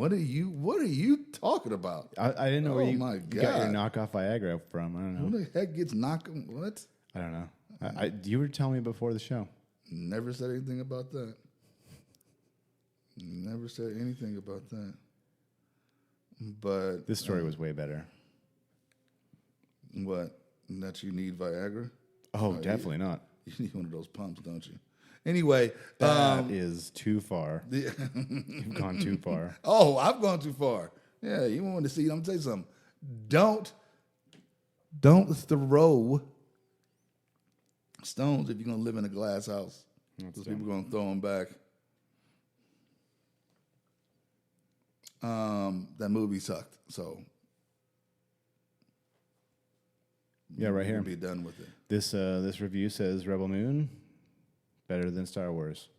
What are you talking about? I didn't know where Oh you my got your God. knockoff Viagra from. I don't know. Who the heck gets knocked? What? I don't know. You were telling me before the show. Never said anything about that. Never said anything about that. But This story was way better. what? That you need Viagra? Oh, definitely not. You need one of those pumps, don't you? Anyway, That is too far. You've gone too far. oh, I've gone too far. Yeah, you want to see? I'm gonna tell you something. Don't throw stones if you're gonna live in a glass house. Because people are gonna throw them back. That movie sucked. So Yeah, right here. we'll be done with it. This review says Rebel Moon better than Star Wars.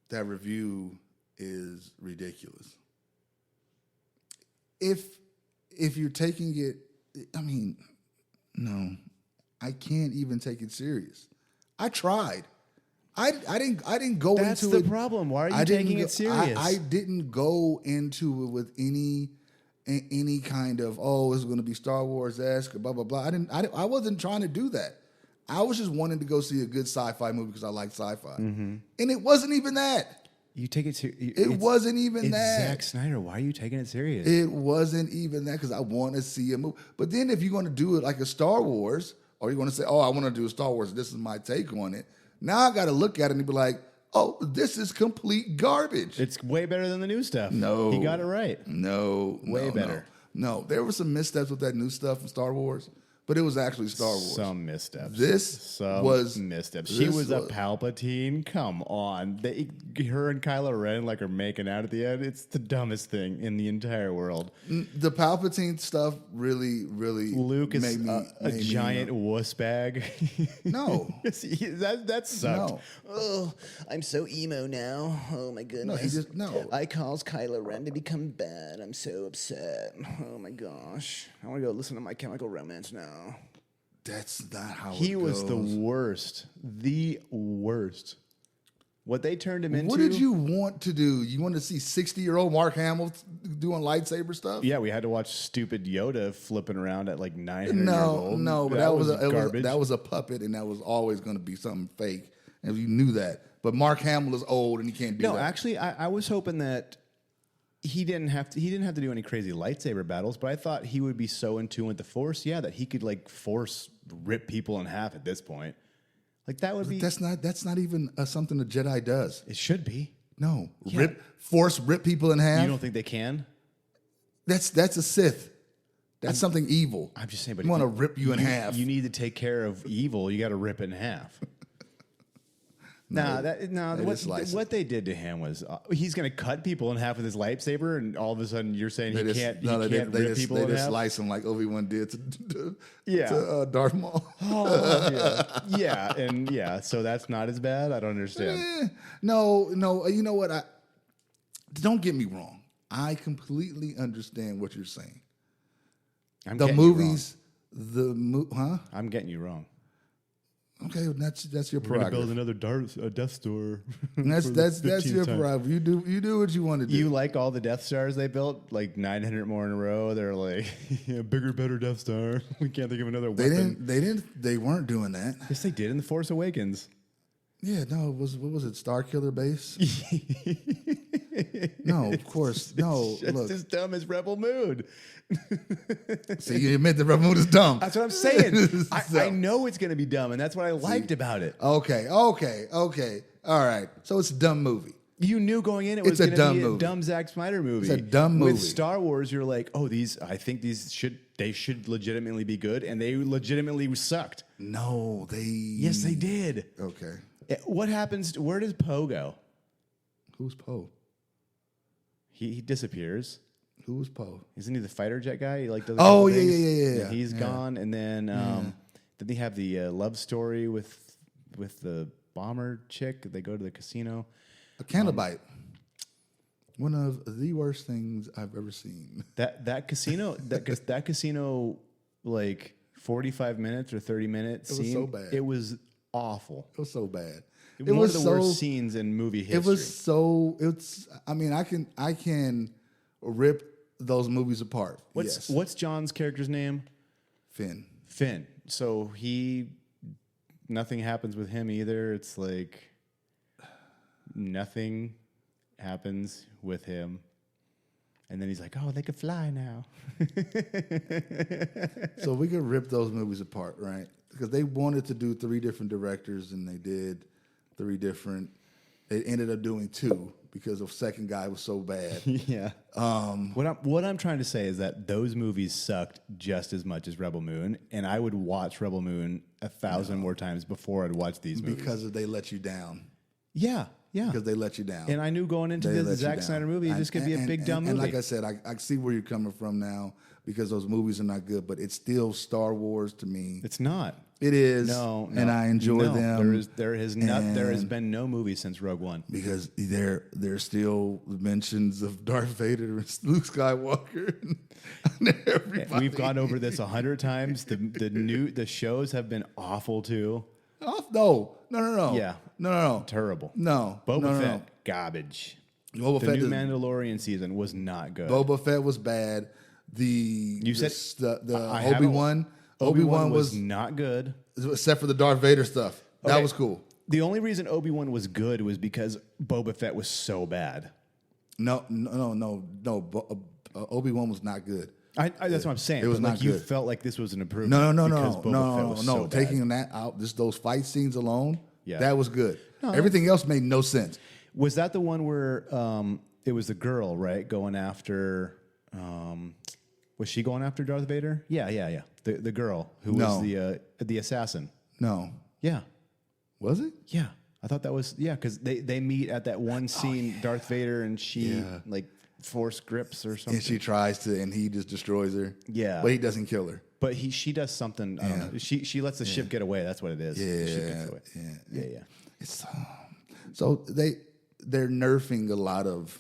That review is ridiculous. If you're taking it, I mean, no, I can't even take it serious. I tried. I didn't go That's into the it. problem. Why are you I didn't taking go- it serious? I didn't go into it with any kind of it's going to be Star Wars-esque, blah blah blah. I wasn't trying to do that. I was just wanting to go see a good sci-fi movie because I like sci-fi, and it wasn't even that. You take it serious. It wasn't even it's that. Zack Snyder. Why are you taking it serious? It wasn't even that because I want to see a movie. But then if you're going to do it like a Star Wars, or you're going to say, I want to do a Star Wars, this is my take on it. Now I got to look at it and be like, this is complete garbage. It's way better than the new stuff. No. He got it right. No. Way better. No, there were some missteps with that new stuff in Star Wars, but it was actually Star Wars. Some missteps. Some missteps. She was a Palpatine. Come on. Her and Kylo Ren are making out at the end. It's the dumbest thing in the entire world. The Palpatine stuff really, really Luke is made me, a giant wuss bag. No. that sucked. No. Oh, I'm so emo now. Oh my goodness. No. I caused Kylo Ren to become bad. I'm so upset. Oh my gosh. I want to go listen to My Chemical Romance now. That's not how He it was goes. the worst. The worst. What they turned him into. What did you want to do? You want to see 60-year-old Mark Hamill doing lightsaber stuff? Yeah, we had to watch stupid Yoda flipping around at 900 years old. No, but that was garbage. garbage. That was a puppet, and that was always going to be something fake, and you knew that. But Mark Hamill is old, and he can't do that. No, actually, I was hoping that he didn't have to do any crazy lightsaber battles, but I thought he would be so in tune with the Force, that he could force rip people in half at this point. That would be. That's not even something a Jedi does. It should be. No, Yeah. rip people in half. You don't think they can? That's a Sith. That's something evil. I'm just saying, but you want to rip you in half. You need to take care of evil. You got to rip it in half. What they did to him was he's going to cut people in half with his lightsaber, and all of a sudden you're saying he can't rip people in half. They just slice him like Obi-Wan did to Darth Maul. So that's not as bad. I don't understand. No. You know what? Don't get me wrong. I completely understand what you're saying. I'm getting you wrong. Okay, that's your We're gonna prerogative. build another Death Star. That's your prerogative. You do what you want to do. You like all the Death Stars they built, 900 more in a row. They're bigger, better Death Star. We can't think of another weapon. They weren't doing that. Yes, they did in The Force Awakens. Yeah, no, what was it? Star Killer Base? No, of course. No, It's look. as dumb as Rebel Moon. See, you admit that Rebel Moon is dumb. That's what I'm saying. So- I know it's going to be dumb, and that's what I liked about it. Okay. All right. So it's a dumb movie. You knew going in it It's was a going to be dumb a movie. dumb Zack Snyder movie. It's a dumb movie. With Star Wars, you're like, I think these should legitimately be good, and they legitimately sucked. No, Yes, they did. Okay. What happens? Where does Poe go? Who's Poe? He disappears. Who was Poe? Isn't he the fighter jet guy? He does. a Oh, couple yeah, things. yeah. He's gone, and then then they have the love story with the bomber chick. They go to the casino. A Cannabite. One of the worst things I've ever seen. That casino that casino 45 minutes or 30 minutes. It was so bad. It was awful. It was so bad. One of the worst scenes in movie history. I can rip those movies apart. What's John's character's name? Finn. So nothing happens with him either. It's nothing happens with him. And then he's like, they could fly now. So we could rip those movies apart, right? Because they wanted to do 3 different directors, and they did 3 different. They ended up doing 2 because the second guy was so bad. Yeah. What I'm trying to say is that those movies sucked just as much as Rebel Moon, and I would watch Rebel Moon 1,000 more times before I'd watch these movies. Because they let you down. Yeah. Because they let you down. And I knew going into They this let you Zack down. Snyder movie, it's just going to be a big dumb movie. And like I said, I see where you're coming from now because those movies are not good, but it's still Star Wars to me. It's not. It is. No, and I enjoy them. There has been no movie since Rogue One. Because there's still mentions of Darth Vader and Luke Skywalker and everybody. We've gone over this 100 times. The shows have been awful too. No. Yeah. No. Terrible. No. Boba no, Fett, garbage. Boba The Fett new is, Mandalorian season was not good. Boba Fett was bad. You said I Obi-Wan. Obi-Wan was not good. Except for the Darth Vader stuff. That Okay. was cool. The only reason Obi-Wan was good was because Boba Fett was so bad. No. Obi-Wan was not good. That's what I'm saying. It was but not you good. felt like this was an improvement. No. because Boba Fett was so bad. Taking that out, just those fight scenes alone, Yeah. that was good. Everything else made no sense. Was that the one where it was the girl, right, going after? Was she going after Darth Vader? Yeah. The girl who was the assassin. No. Yeah. Was it? Yeah. I thought that was because they meet at that one scene, Darth Vader and she like force grips or something. And she tries to, and he just destroys her. Yeah. But he doesn't kill her. But she does something. I don't know. She lets the ship get away. That's what it is. The ship gets away. Yeah. It's, so they're nerfing a lot of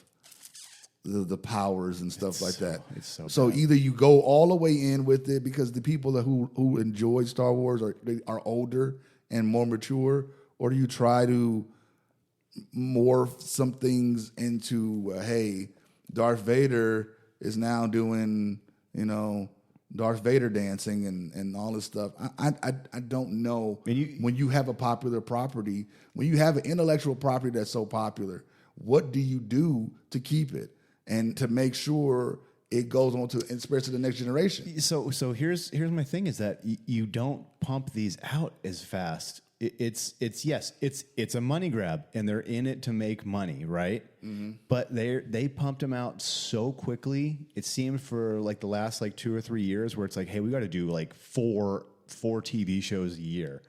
the powers and stuff like that. It's so bad. Either you go all the way in with it because the people who enjoy Star Wars are older and more mature, or do you try to morph some things into hey, Darth Vader is now doing Darth Vader dancing and all this stuff. I don't know. When you have a popular property, when you have an intellectual property that's so popular, what do you do to keep it and to make sure it goes on to inspire to the next generation? So here's my thing is that you don't pump these out as fast. It's a money grab and they're in it to make money, right? Mm-hmm. But they pumped them out so quickly. It seemed for like the last like 2 or 3 years where it's like, hey, we got to do like four TV shows a year.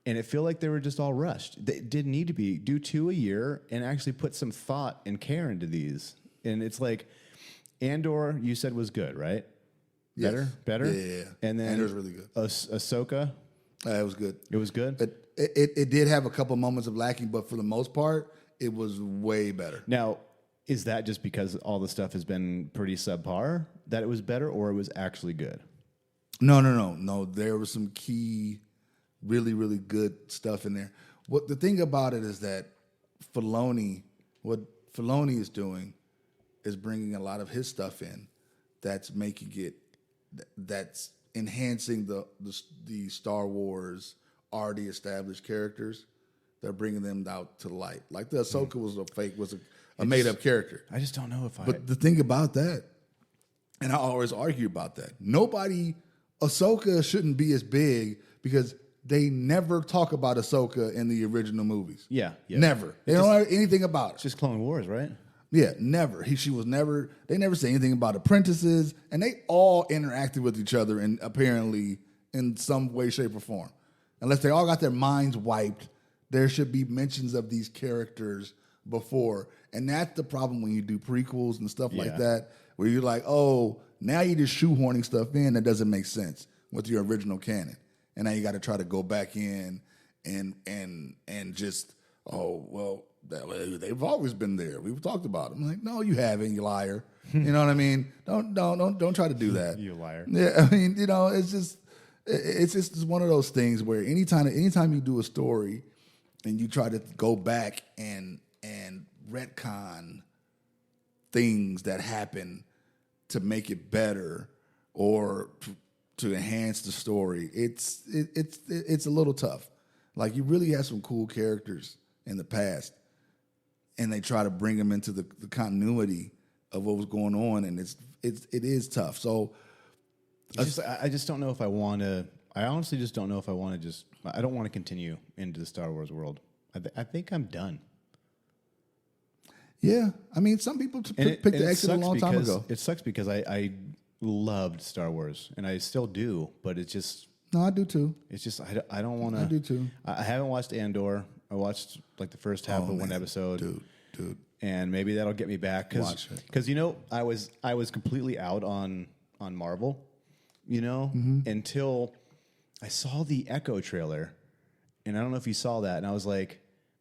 And it feel like they were just all rushed. They didn't need to do 2 a year and actually put some thought and care into these. And it's like Andor, you said was good, right? Yes. Better. Yeah. And then Andor's really good. Ahsoka. It was good. It was good. But it did have a couple moments of lacking, but for the most part, it was way better. Now, is that just because all the stuff has been pretty subpar that it was better, or it was actually good? No. There was some key, really, really good stuff in there. What the thing about it is that what Filoni is doing is bringing a lot of his stuff in that's making it, that's enhancing the Star Wars already established characters. They're bringing them out to light. Like the Ahsoka was a made up character. I just don't know if But the thing about that, and I always argue about that, Ahsoka shouldn't be as big because they never talk about Ahsoka in the original movies. Yeah. Never. They don't know anything about her. It's just Clone Wars, right? Yeah, never. They never say anything about apprentices, and they all interacted with each other and apparently in some way, shape, or form. Unless they all got their minds wiped, there should be mentions of these characters before. And that's the problem when you do prequels and stuff like that, where you're like, oh, now you're just shoehorning stuff in that doesn't make sense with your original canon. And now you got to try to go back in and just, oh, well, they've always been there. We've talked about them. I'm like, no, you haven't, you liar. You know what I mean? Don't try to do that. You liar. Yeah, I mean, it's just one of those things where anytime you do a story and you try to go back and retcon things that happen to make it better or to enhance the story, it's a little tough. Like, you really have some cool characters in the past, and they try to bring them into the continuity of what was going on, and it is tough. So I just don't know if I want to. I honestly just don't know if I want to I don't want to continue into the Star Wars world. I think I'm done. Yeah, I mean, some people picked the exit a long time ago. It sucks because I loved Star Wars, and I still do, but it's just... No, I do too. It's just, I don't want to... I do too. I haven't watched Andor. I watched like the first half of one episode. Dude. And maybe that'll get me back. Watch it. Because, I was completely out on Marvel, until I saw the Echo trailer. And I don't know if you saw that. And I was like,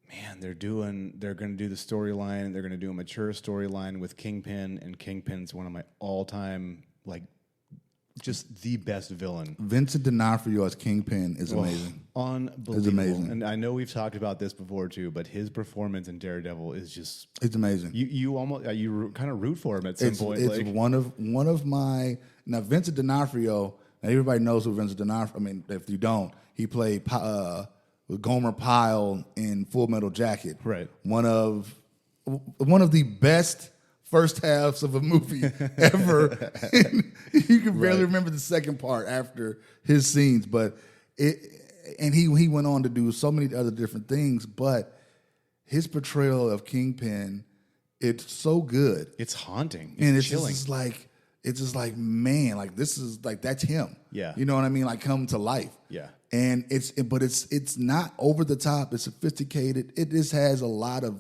man, they're going to do the storyline. They're going to do a mature storyline with Kingpin. And Kingpin's one of my all-time, like, just the best villain. Vincent D'Onofrio as Kingpin is amazing. Unbelievable. It's amazing. And I know we've talked about this before too, but his performance in Daredevil is just It's amazing. you almost you kind of root for him at some point. It's one of my now Vincent D'Onofrio. Now everybody knows who Vincent D'Onofrio. I mean, if you don't, he played with Gomer Pyle in Full Metal Jacket. Right. One of the best first halves of a movie ever. You can barely remember the second part after his scenes, but he went on to do so many other different things, but his portrayal of Kingpin, it's so good. It's haunting. And it's chilling. just like, man, like this is like that's him. Yeah. You know what I mean? Like come to life. Yeah. And it's not over the top, it's sophisticated. It just has a lot of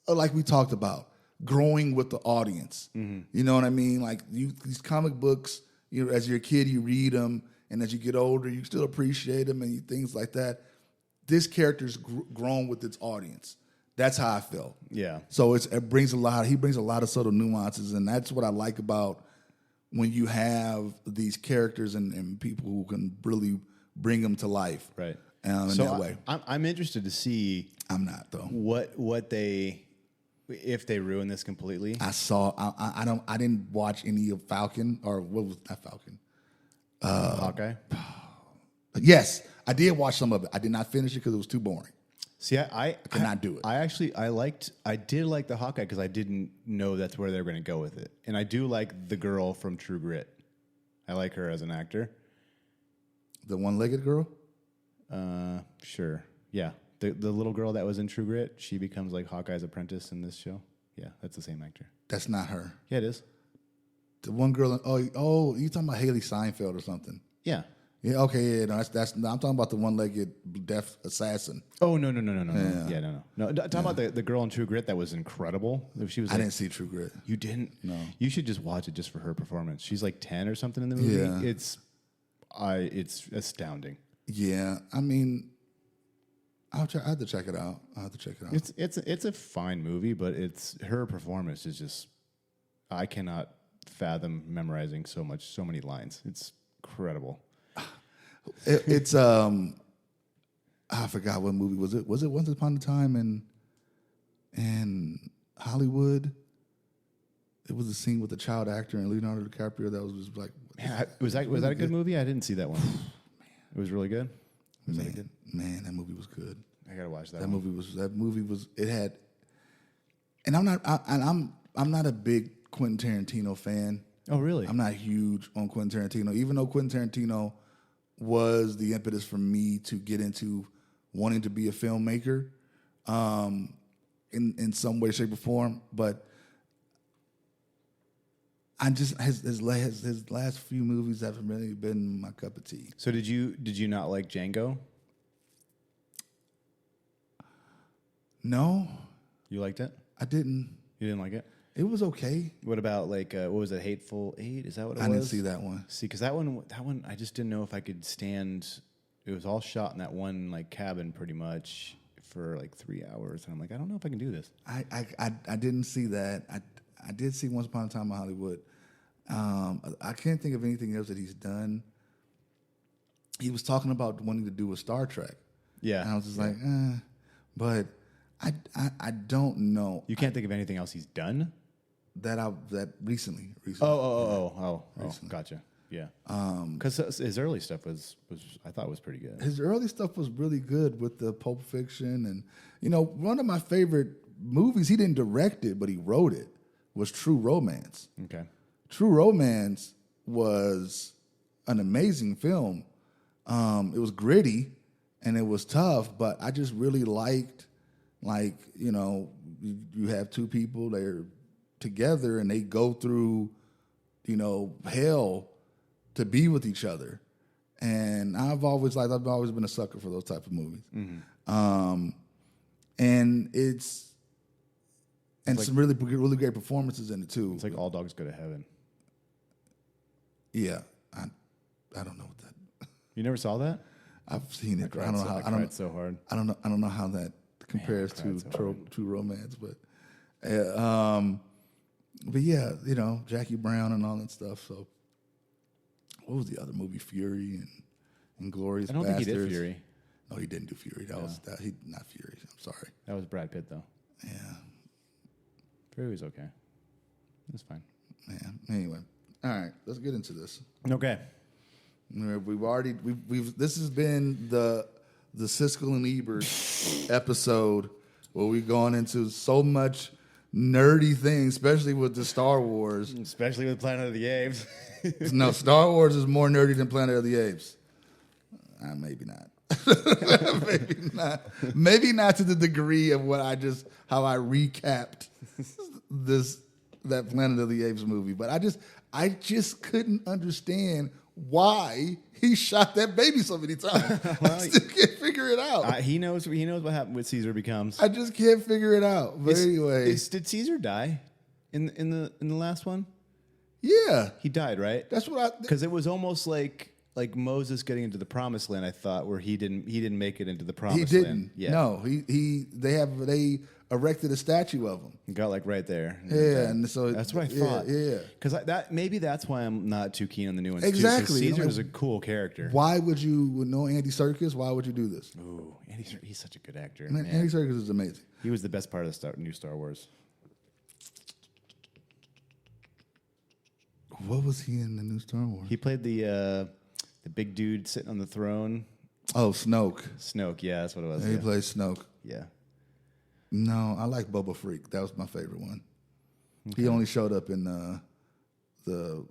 like we talked about, growing with the audience. Mm-hmm. You know what I mean? Like these comic books, as you're a kid, you read them, and as you get older, you still appreciate them and things like that. This character's grown with its audience. That's how I felt. Yeah. So he brings a lot of subtle nuances, and that's what I like about when you have these characters and people who can really bring them to life. Right. In that way. I'm interested to see. I'm not though. What they. If they ruin this completely, I didn't watch any of Falcon or what was that Falcon? Hawkeye. Yes, I did watch some of it. I did not finish it because it was too boring. See, I could not do it. I did like the Hawkeye because I didn't know that's where they were going to go with it, and I do like the girl from True Grit. I like her as an actor. The one-legged girl. Sure, yeah. The little girl that was in True Grit, she becomes like Hawkeye's apprentice in this show. Yeah, that's the same actor. That's not her. Yeah, it is. The one girl. Oh, you talking about Haley Seinfeld or something? Yeah. Yeah. Okay. Yeah. No, that's. No, I'm talking about the one-legged deaf assassin. Oh no. Yeah, no. Talking about the girl in True Grit that was incredible. She was. I didn't see True Grit. You didn't? No. You should just watch it just for her performance. She's like 10 or something in the movie. Yeah. It's astounding. Yeah. I mean, I have to check it out. It's a fine movie, but her performance is just I cannot fathom memorizing so many lines. It's incredible. It's I forgot what movie was it. Was it Once Upon a Time in Hollywood? It was a scene with the child actor and Leonardo DiCaprio that was just like. Yeah, was that a good movie? I didn't see that one. It was really good. Was that good? Man, that movie was good. I gotta watch that. That movie was. It had, and I'm not a big Quentin Tarantino fan. Oh, really? I'm not huge on Quentin Tarantino, even though Quentin Tarantino was the impetus for me to get into wanting to be a filmmaker, in some way, shape, or form. But I just his last few movies haven't really been my cup of tea. So did you not like Django? No, You liked it? I didn't. You didn't like it? It was okay. What about what was it? Hateful Eight? Is that what it was? I didn't see that one. See, because that one, I just didn't know if I could stand. It was all shot in that one like cabin, pretty much for like 3 hours, and I'm like, I don't know if I can do this. I didn't see that. I did see Once Upon a Time in Hollywood. I can't think of anything else that he's done. He was talking about wanting to do a Star Trek. Yeah, and I was just like, but I don't know. You can't think of anything else he's done that recently. Oh, gotcha. Yeah, because his early stuff was I thought was pretty good. His early stuff was really good with the Pulp Fiction, and one of my favorite movies. He didn't direct it, but he wrote it. Was True Romance. Okay, True Romance was an amazing film. It was gritty and it was tough, but I just really liked, you have two people, they're together and they go through, hell to be with each other. And I've always been a sucker for those type of movies. Mm-hmm. And some really great performances in it too. It's like All Dogs Go to Heaven. Yeah, I don't know what that. You never saw that? I've seen it. I cried so hard. I don't know how that compares to True Romance, but yeah, Jackie Brown and all that stuff. So what was the other movie? Fury and Glorious I don't Bastards. think he did Fury. No, he didn't do Fury. That was not Fury. I'm sorry. That was Brad Pitt, though. Yeah. Fury was okay. It's fine. Yeah. Anyway, all right. Let's get into this. Okay. We've this has been the Siskel and Ebert episode where we've gone into so much nerdy things, especially with the Star Wars. Especially with Planet of the Apes. No, Star Wars is more nerdy than Planet of the Apes. Maybe not. Maybe not. Maybe not to the degree of how I recapped that Planet of the Apes movie. But I just couldn't understand why he shot that baby so many times. I still can't figure it out. He knows what happened with Caesar Becomes. I just can't figure it out. But anyway, did Caesar die in the last one? Yeah, He died, right? that's what Because it was almost like Moses getting into the Promised Land. I thought where he didn't make it into the he Promised didn't. Land. Yeah, No, they erected a statue of him. He got like right there. Yeah, and so that's what I thought. Yeah. Because maybe that's why I'm not too keen on the new ones. Exactly. Too, Caesar is a cool character. Why would you, with no Andy Serkis? Why would you do this? Ooh, he's such a good actor. Man, Man. Andy Serkis is amazing. He was the best part of the new Star Wars. What was he in the new Star Wars? He played the big dude sitting on the throne. Oh, Snoke. Snoke, yeah, that's what it was. He Yeah. plays Snoke. Yeah. No, I like Boba Freak. That was my favorite one. Okay. He only showed up in the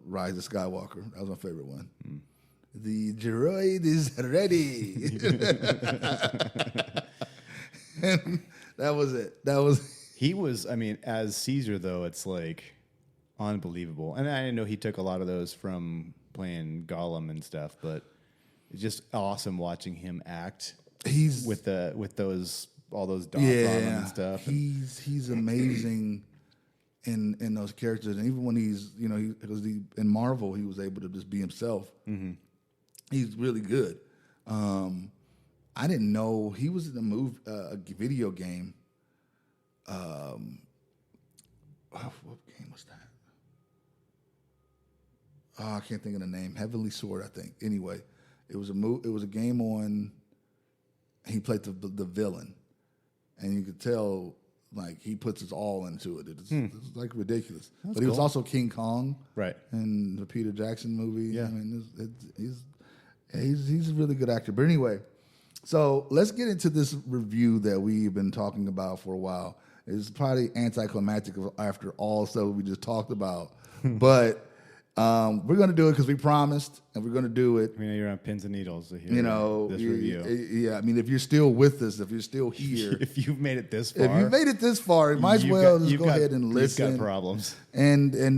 Rise of Skywalker. That was my favorite one. The droid is ready. And that was it. He was, I mean, as Caesar, though, it's like unbelievable. And I know he took a lot of those from playing Gollum and stuff, but it's just awesome watching him act. He's with all those dots on him and stuff. He's amazing in those characters, and even when he's in Marvel, he was able to just be himself. Mm-hmm. He's really good. I didn't know he was in a video game. What game was that? Oh, I can't think of the name. Heavenly Sword, I think. Anyway, it was a game on. He played the villain, and you could tell like he puts his all into it. It's like ridiculous. That's but he was cool. also King Kong, Right. in the Peter Jackson movie. Yeah. I mean, he's a really good actor. But anyway, so let's get into this review that we've been talking about for a while. It's probably anticlimactic after all stuff we just talked about, but we're going to do it because we promised, and we're going to do it. I mean, you're on pins and needles to hear this review. Yeah, I mean, if you're still with us, if you're still here, If you've made it this far, if you've made it this far, you might as well just go ahead and listen. You've got problems. And I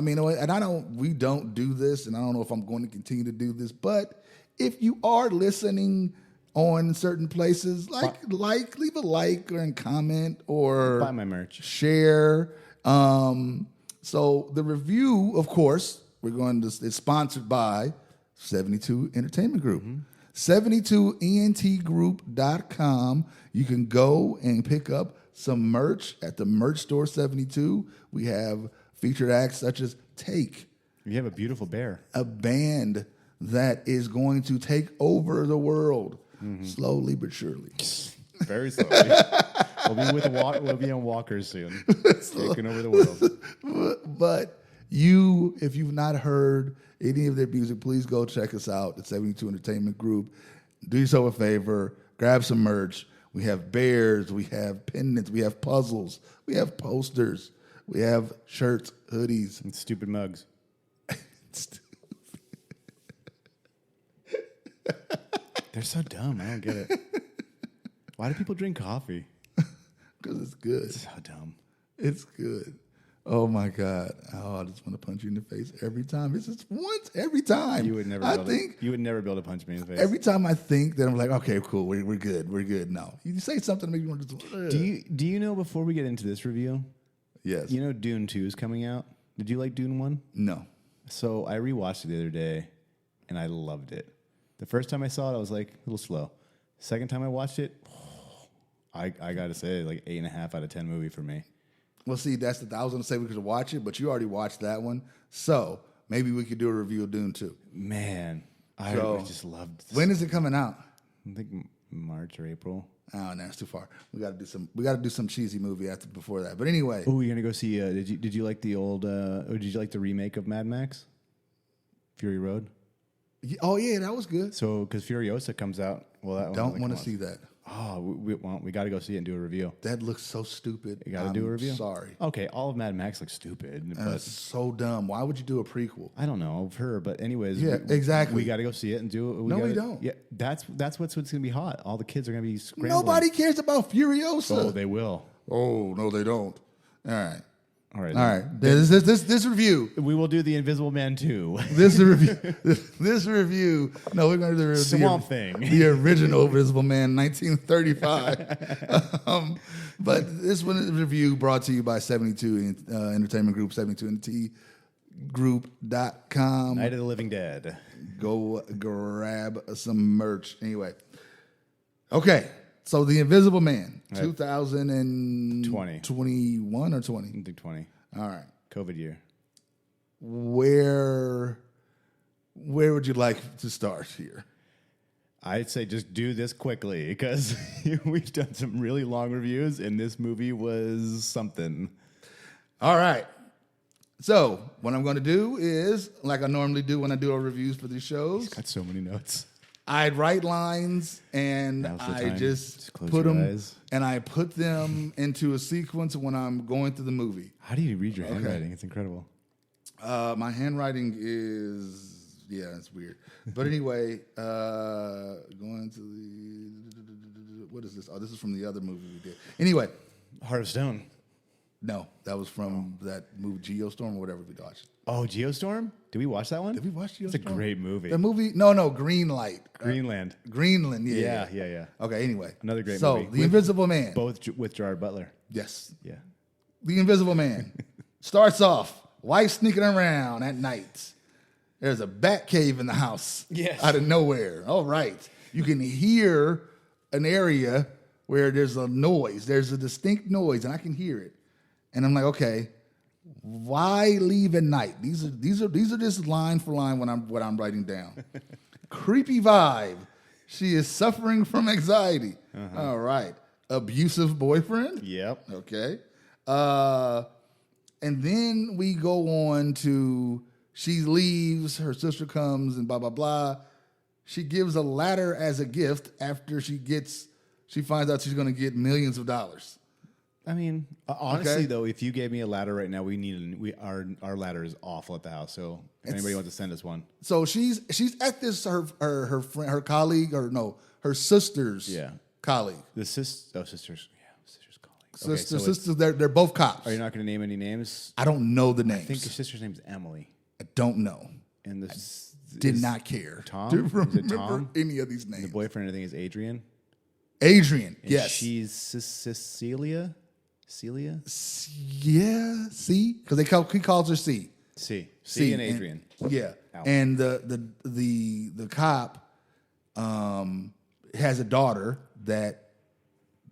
mean, and we don't do this, and I don't know if I'm going to continue to do this, but if you are listening on certain places, leave a like or a comment or Buy my merch. share. So the review, of course, it's sponsored by 72 Entertainment Group. 72entgroup.com. You can go and pick up some merch at the merch store 72. We have featured acts such as Take, You have a beautiful bear. a band that is going to take over the world slowly but surely. Very slowly. We'll be on walkers soon. Taking over the world. But if you've not heard any of their music, please go check us out at 72 Entertainment Group. Do yourself a favor, grab some merch. We have bears, we have pendants, we have puzzles, we have posters, we have shirts, hoodies. And stupid mugs. They're so dumb. I don't get it. Why do people drink coffee? Because it's good. So dumb. It's good. Oh my God! Oh, I just want to punch you in the face every time. It's just once every time. You would never. You would never be able to punch me in the face. Every time I think that I'm like, okay, cool, we're good, we're good. No, you say something to make me want to. Do you know before we get into this review? Yes. You know Dune 2 is coming out. Did you like Dune 1? No. So I rewatched it the other day, and I loved it. The first time I saw it, I was like a little slow. Second time I watched it, I got to say, like 8.5 out of 10 movie for me. Well, see, I was going to say we could watch it, but you already watched that one. So maybe we could do a review of Dune 2. Man, I So, just loved. When is it coming out? I think March or April. Oh, no, it's too far. We got to do some cheesy movie before that. But anyway, Oh, you're gonna go see? Did you like the old? Or did you like the remake of Mad Max? Fury Road. oh yeah, that was good. So because Furiosa comes out, well, that Don't want to see that. Oh, we got to go see it and do a review. That looks so stupid. You got to do a review. Sorry, Okay, all of Mad Max looks stupid, but that's so dumb. Why would you do a prequel? I don't know of her. But anyways, Yeah, exactly. We got to go see it and do it. No, we don't. Yeah, that's what's gonna be hot. All the kids are gonna be scrambling. Nobody cares about Furiosa. Oh, they will. Oh, no, they don't. All right. All right. All right. This review. We will do the Invisible Man 2. This review. This review. No, we're going to do Swamp Thing. The original Invisible Man, 1935. But this one is a review brought to you by 72 Entertainment Group, 72NT Group.com. Night of the Living Dead. Go grab some merch. Anyway. Okay. So The Invisible Man, Right. 2021 or 20? I think 20. All right. COVID year. Where would you like to start here? I'd say just do this quickly because we've done some really long reviews and this movie was something. All right. So what I'm going to do is, like I normally do when I do our reviews for these shows, Got so many notes. I'd write lines and Now's the I time. just close put your them eyes. and I put them into a sequence when I'm going through the movie. How do you read your handwriting? It's incredible. My handwriting is, it's weird. But anyway, going to the, what is this? Oh, this is from the other movie we did. Anyway, Heart of Stone. no, that was from that movie Geostorm or whatever we watched. Oh, Geostorm? Did we watch that one? Did we watch Geostorm? It's a great movie. The movie? No, Green Light. Greenland. Greenland, Yeah. Okay, anyway. Another great so, movie. The Invisible Man. Both with Gerard Butler. Yes. Yeah. The Invisible Man starts off, wife sneaking around at night. There's a bat cave in the house. Yes. Out of nowhere. All right. You can hear an area where there's a noise. There's a distinct noise, and I can hear it. And I'm like, okay, why leave at night? These are just line for line what I'm writing down. Creepy vibe. She is suffering from anxiety. All right. Abusive boyfriend. Yep. Okay. And then we go on to she leaves, her sister comes, and blah, blah, blah. She gives a ladder as a gift after she finds out she's going to get millions of dollars. I mean, honestly, Okay. though, if you gave me a ladder right now, our ladder is awful at the house. So if anybody wants to send us one, So she's at this her friend, her colleague, her sister's colleague. the sister's colleague. Sisters, they're both cops. Are you not going to name any names? I don't know the names. I think your sister's name's Emily, I don't know. and Did not care Tom? to Is it remember Tom? any of these the names. boyfriend. I think is Adrian. Adrian, And yes. she's Cecilia. Celia. Yeah, C, because he calls her C. C C and Adrian. Yeah, Ow. and the cop has a daughter that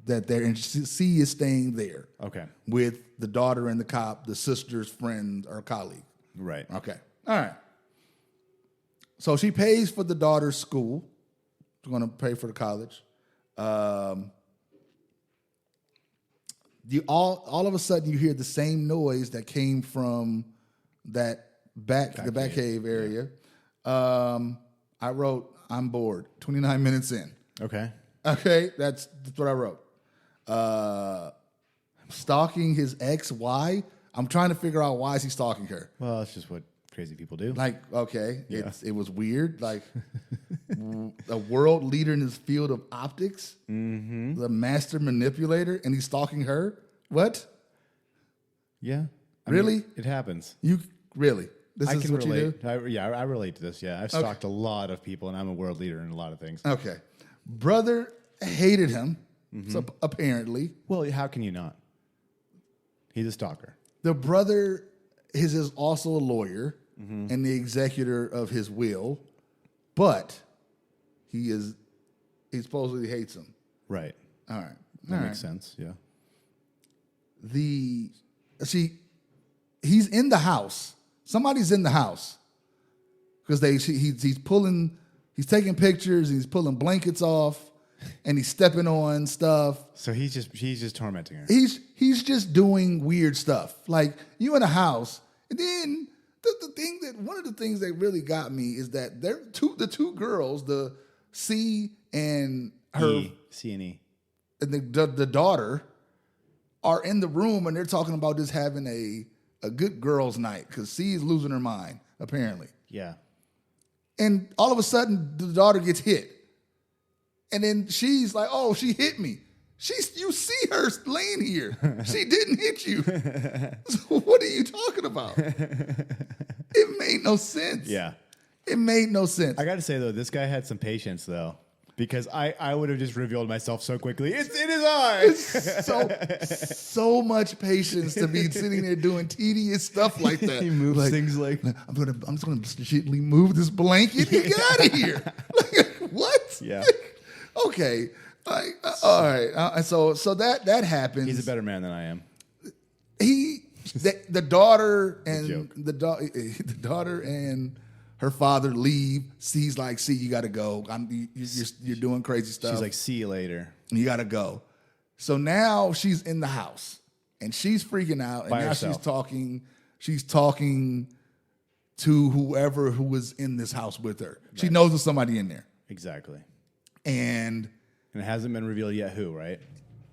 there, and C is staying there. Okay. With the daughter and the cop, the sister's friend or colleague. Right. Okay, all right. So she pays for the daughter's school. She's going to pay for the college. All of a sudden you hear the same noise that came from the back cave area. I wrote, I'm bored. 29 minutes in. Okay. Okay, that's what I wrote. Stalking his ex. Why? I'm trying to figure out why is he stalking her. Well, that's just what crazy people do. Like, okay, Yeah. it was weird. Like a world leader in his field of optics, the master manipulator, and he's stalking her. What? Yeah. Really? Mean, it happens. You really? This I is can what relate. you do? I relate to this. Yeah, I've stalked a lot of people, and I'm a world leader in a lot of things. Okay. Brother hated him, so apparently. Well, how can you not? He's a stalker. The brother is also a lawyer and the executor of his will, but he supposedly hates him. Right. All right. That makes sense. Yeah. He's in the house. Somebody's in the house. because he's taking pictures, he's pulling blankets off, and he's stepping on stuff. So he's just tormenting her. He's just doing weird stuff. Like you in a house, and then one of the things that really got me is that the two girls, the C and her C and E, and the daughter are in the room, and they're talking about just having a good girls' night because C is losing her mind apparently. Yeah. And all of a sudden, the daughter gets hit. And then she's like, oh, she hit me. You see her laying here. She didn't hit you. So what are you talking about? It made no sense. Yeah. It made no sense. I got to say, though, this guy had some patience, though. Because I would have just revealed myself so quickly. It's in his eyes. So much patience to be sitting there doing tedious stuff like that. He moves things like I'm just gonna gently move this blanket and get out of here. Like, what? Yeah. Okay. All right. So that happens. He's a better man than I am. The daughter and the daughter and her father leave. C's like, see, you got to go. You're doing crazy stuff. She's like, see you later. You got to go. So now she's in the house and she's freaking out. And By now herself. She's talking to whoever who was in this house with her. Right. She knows there's somebody in there. Exactly. And it hasn't been revealed yet who, right?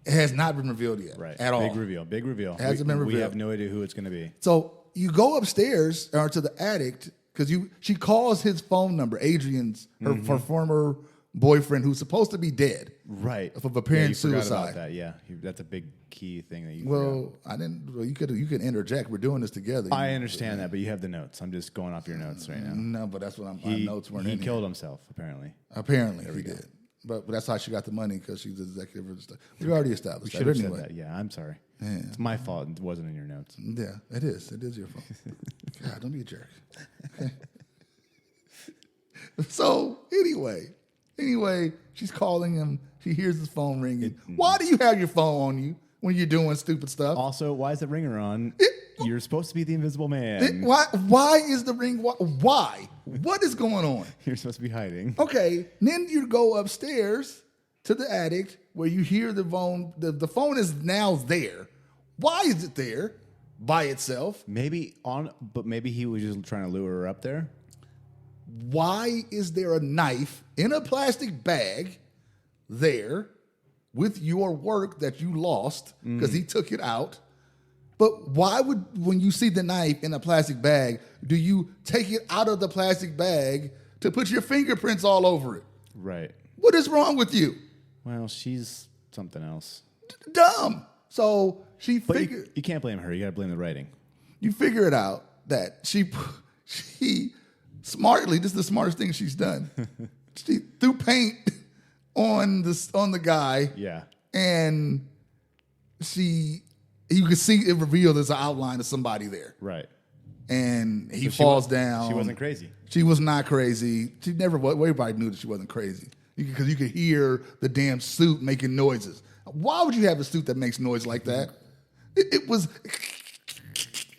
It has not been revealed yet. Right. At all. Big reveal. It hasn't been revealed. We have no idea who it's going to be. So you go upstairs or to the attic because she calls his phone number, Adrian's, her former boyfriend who's supposed to be dead. Right. Of apparent suicide. suicide. About that. Yeah. That's a big key thing that you I didn't. Well, you could interject. We're doing this together. I understand that, but you have the notes. I'm just going off your notes right now. No, but that's what my notes weren't in He killed himself, apparently. Apparently, he did. But that's how she got the money because she's the executive of the stuff. We already established We should that. have Anyway. said that. Yeah, I'm sorry. Yeah. It's my fault. It wasn't in your notes. Yeah, it is. It is your fault. God, don't be a jerk. Okay. So anyway, she's calling him. She hears his phone ringing. Why do you have your phone on you when you're doing stupid stuff? Also, why is the ringer on? You're supposed to be the invisible man. Why is the ring? Why? What is going on? You're supposed to be hiding. Okay, then you go upstairs to the attic where you hear the phone. The phone is now there. Why is it there by itself? Maybe he was just trying to lure her up there. Why is there a knife in a plastic bag there with your work that you lost because he took it out? But why when you see the knife in a plastic bag, do you take it out of the plastic bag to put your fingerprints all over it? Right. What is wrong with you? Well, she's something else. Dumb. So she But figured. you can't blame her. You got to blame the writing. You figure it out that she smartly, this is the smartest thing she's done. She threw paint on the guy. Yeah. And you can see it revealed as an outline of somebody there. Right. And he falls down. She wasn't crazy. She was not crazy. She never was. Everybody knew that she wasn't crazy because you could hear the damn suit making noises. Why would you have a suit that makes noise like that? It was,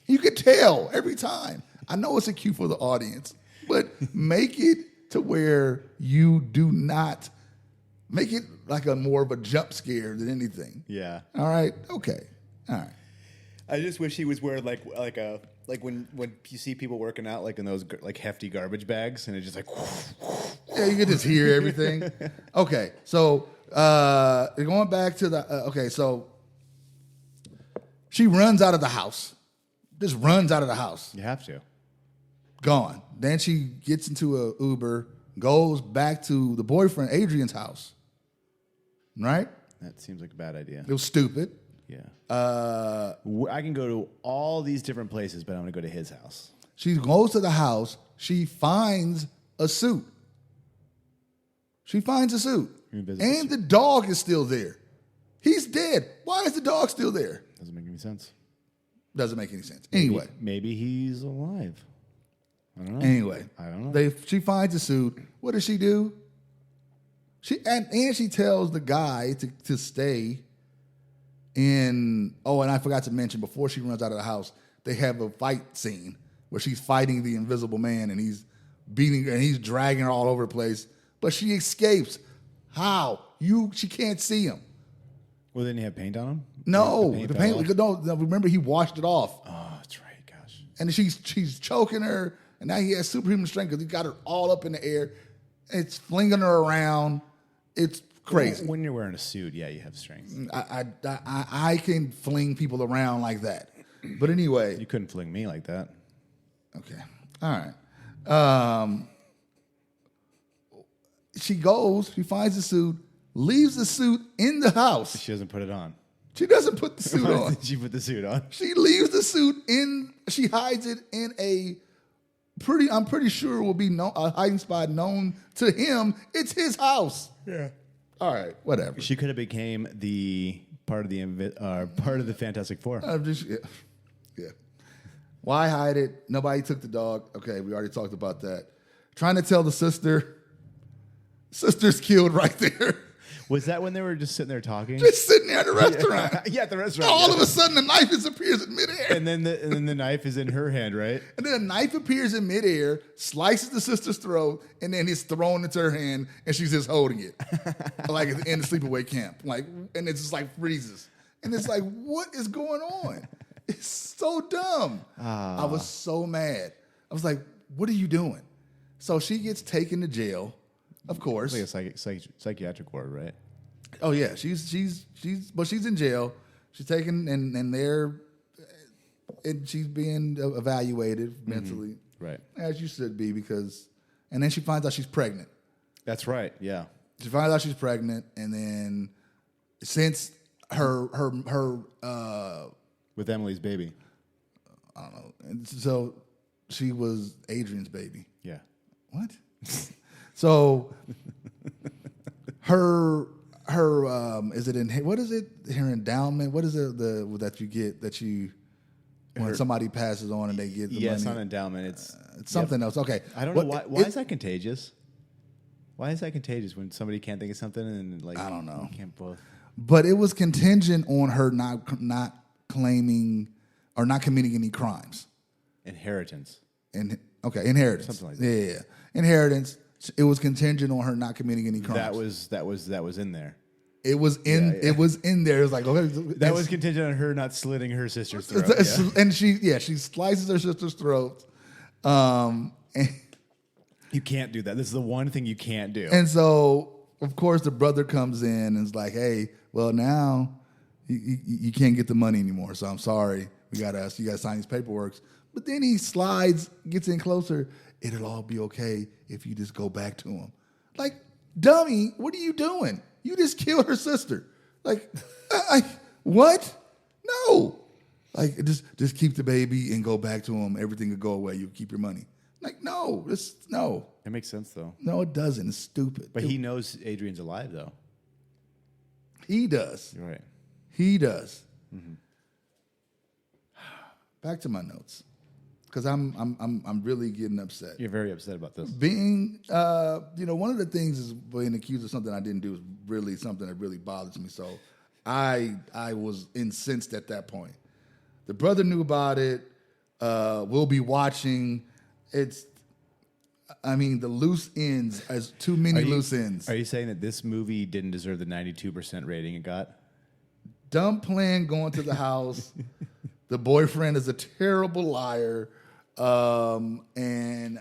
you could tell every time. I know it's a cue for the audience, but make it to where you do not, make it like more of a jump scare than anything. Yeah. All right? Okay. All right. I just wish he was wearing like when you see people working out like in those like hefty garbage bags and it's just like yeah, you can just hear everything. Okay, so going back to the so she runs out of the house, just runs out of the house. You have to. Gone. Then she gets into a Uber, goes back to the boyfriend Adrian's house. Right? That seems like a bad idea. It was stupid. Yeah. I can go to all these different places, but I'm going to go to his house. She goes to the house. She finds a suit. And the dog is still there. He's dead. Why is the dog still there? Doesn't make any sense. Doesn't make any sense. Anyway. Maybe he's alive. I don't know. Anyway. I don't know. She finds a suit. What does she do? She tells the guy to stay in. Oh, and I forgot to mention, before she runs out of the house, they have a fight scene where she's fighting the invisible man and he's beating her, and he's dragging her all over the place. But she escapes. How? She can't see him. Well, didn't he have paint on him? No, The the fell paint. off? No, remember he washed it off, Oh, that's right. Gosh. and she's choking her, and now he has superhuman strength because he got her all up in the air. It's flinging her around. It's crazy. When you're wearing a suit, yeah, you have strength. I can fling people around like that. But anyway, You couldn't fling me like that. okay, all right. She goes. She finds the suit. Leaves the suit in the house. She doesn't put it on. She doesn't put the suit on. She put the suit on. She leaves the suit in. She hides it in I'm pretty sure will be a hiding spot known to him. It's his house. Yeah. All right, whatever. She could have became the part of the Fantastic Four. I'm just yeah. Why hide it? Nobody took the dog. Okay, we already talked about that. Trying to tell the sister. Sister's killed right there. Was that when they were just sitting there talking? Just sitting there at the restaurant. Yeah, at the restaurant. All of a sudden, the knife disappears in midair. And then the knife is in her hand, right? And then a knife appears in midair, slices the sister's throat, and then it's thrown into her hand, and she's just holding it. Like at the end of sleepaway camp. And it's just like freezes. And it's like, what is going on? It's so dumb. I was so mad. I was like, what are you doing? So she gets taken to jail, of course. It's like a psychiatric ward, right? Oh yeah, she's in jail. She's taken and she's being evaluated mentally, Right. as you should be, and then she finds out she's pregnant. That's right. Yeah. She finds out she's pregnant, and then since her With Emily's baby. I don't know, and so she was Adrian's baby. Yeah. What? So her is it in what is it? Her endowment? What is it that you get when somebody passes on and they get the money? Yeah, it's not an endowment. It's something else. Okay. I don't know why is that contagious? Why is that contagious when somebody can't think of something and I don't know. You can't both. But it was contingent on her not claiming or not committing any crimes. Inheritance. Inheritance. Something like that. Yeah. Inheritance. It was contingent on her not committing any crimes. That was in there. It was in. Yeah. It was in there. It was like okay. That was contingent on her not slitting her sister's throat. Yeah. And she slices her sister's throat. And You can't do that. This is the one thing you can't do. And so, of course, the brother comes in and is like, "Hey, well now you can't get the money anymore. So I'm sorry. You gotta sign these paperwork." But then he gets in closer. It'll all be okay if you just go back to him. Like, dummy, what are you doing? You just killed her sister. Like, what? No. Like, just keep the baby and go back to him. Everything will go away. You keep your money. Like, no. No. It makes sense though. No, it doesn't. It's stupid. But he knows Adrian's alive though. He does. You're right. He does. Mm-hmm. Back to my notes, because I'm really getting upset. You're very upset about this. Being, one of the things is being accused of something I didn't do is really something that really bothers me. So I was incensed at that point. The brother knew about it. We'll be watching. The loose ends, as too many loose ends. Are you saying that this movie didn't deserve the 92% rating it got? Dumb plan going to the house. The boyfriend is a terrible liar. And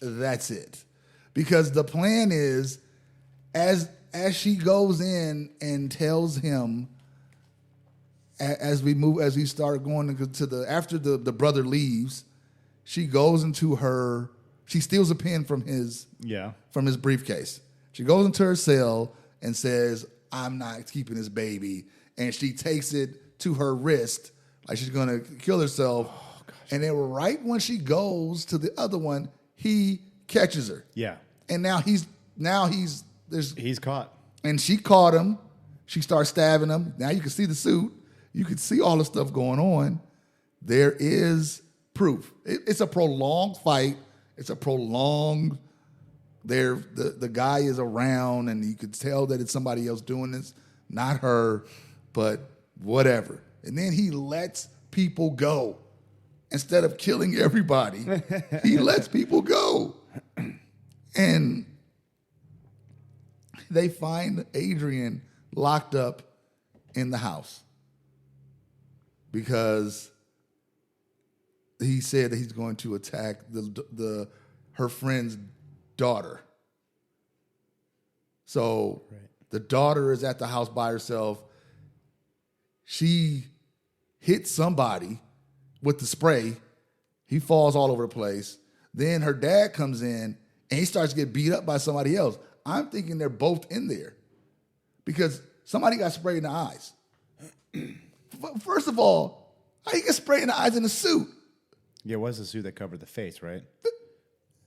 that's it. Because the plan is, as she goes in and tells him, as we start going after the brother leaves, she goes into she steals a pen from his briefcase. She goes into her cell and says, "I'm not keeping this baby," and she takes it to her wrist like she's gonna kill herself. Oh, and then right when she goes to the other one, he catches her. Yeah. And now he's caught. And she caught him. She starts stabbing him. Now you can see the suit. You can see all the stuff going on. There is proof. It's a prolonged fight. It's a prolonged. The guy is around, and you could tell that it's somebody else doing this, not her, but whatever. And then he lets people go instead of killing everybody. He lets people go. And they find Adrian locked up in the house because he said that he's going to attack her friend's daughter. So the daughter is at the house by herself. She hits somebody with the spray. He falls all over the place. Then her dad comes in and he starts to get beat up by somebody else. I'm thinking they're both in there because somebody got sprayed in the eyes. First of all, how you get sprayed in the eyes in a suit? Yeah, it was the suit that covered the face, right?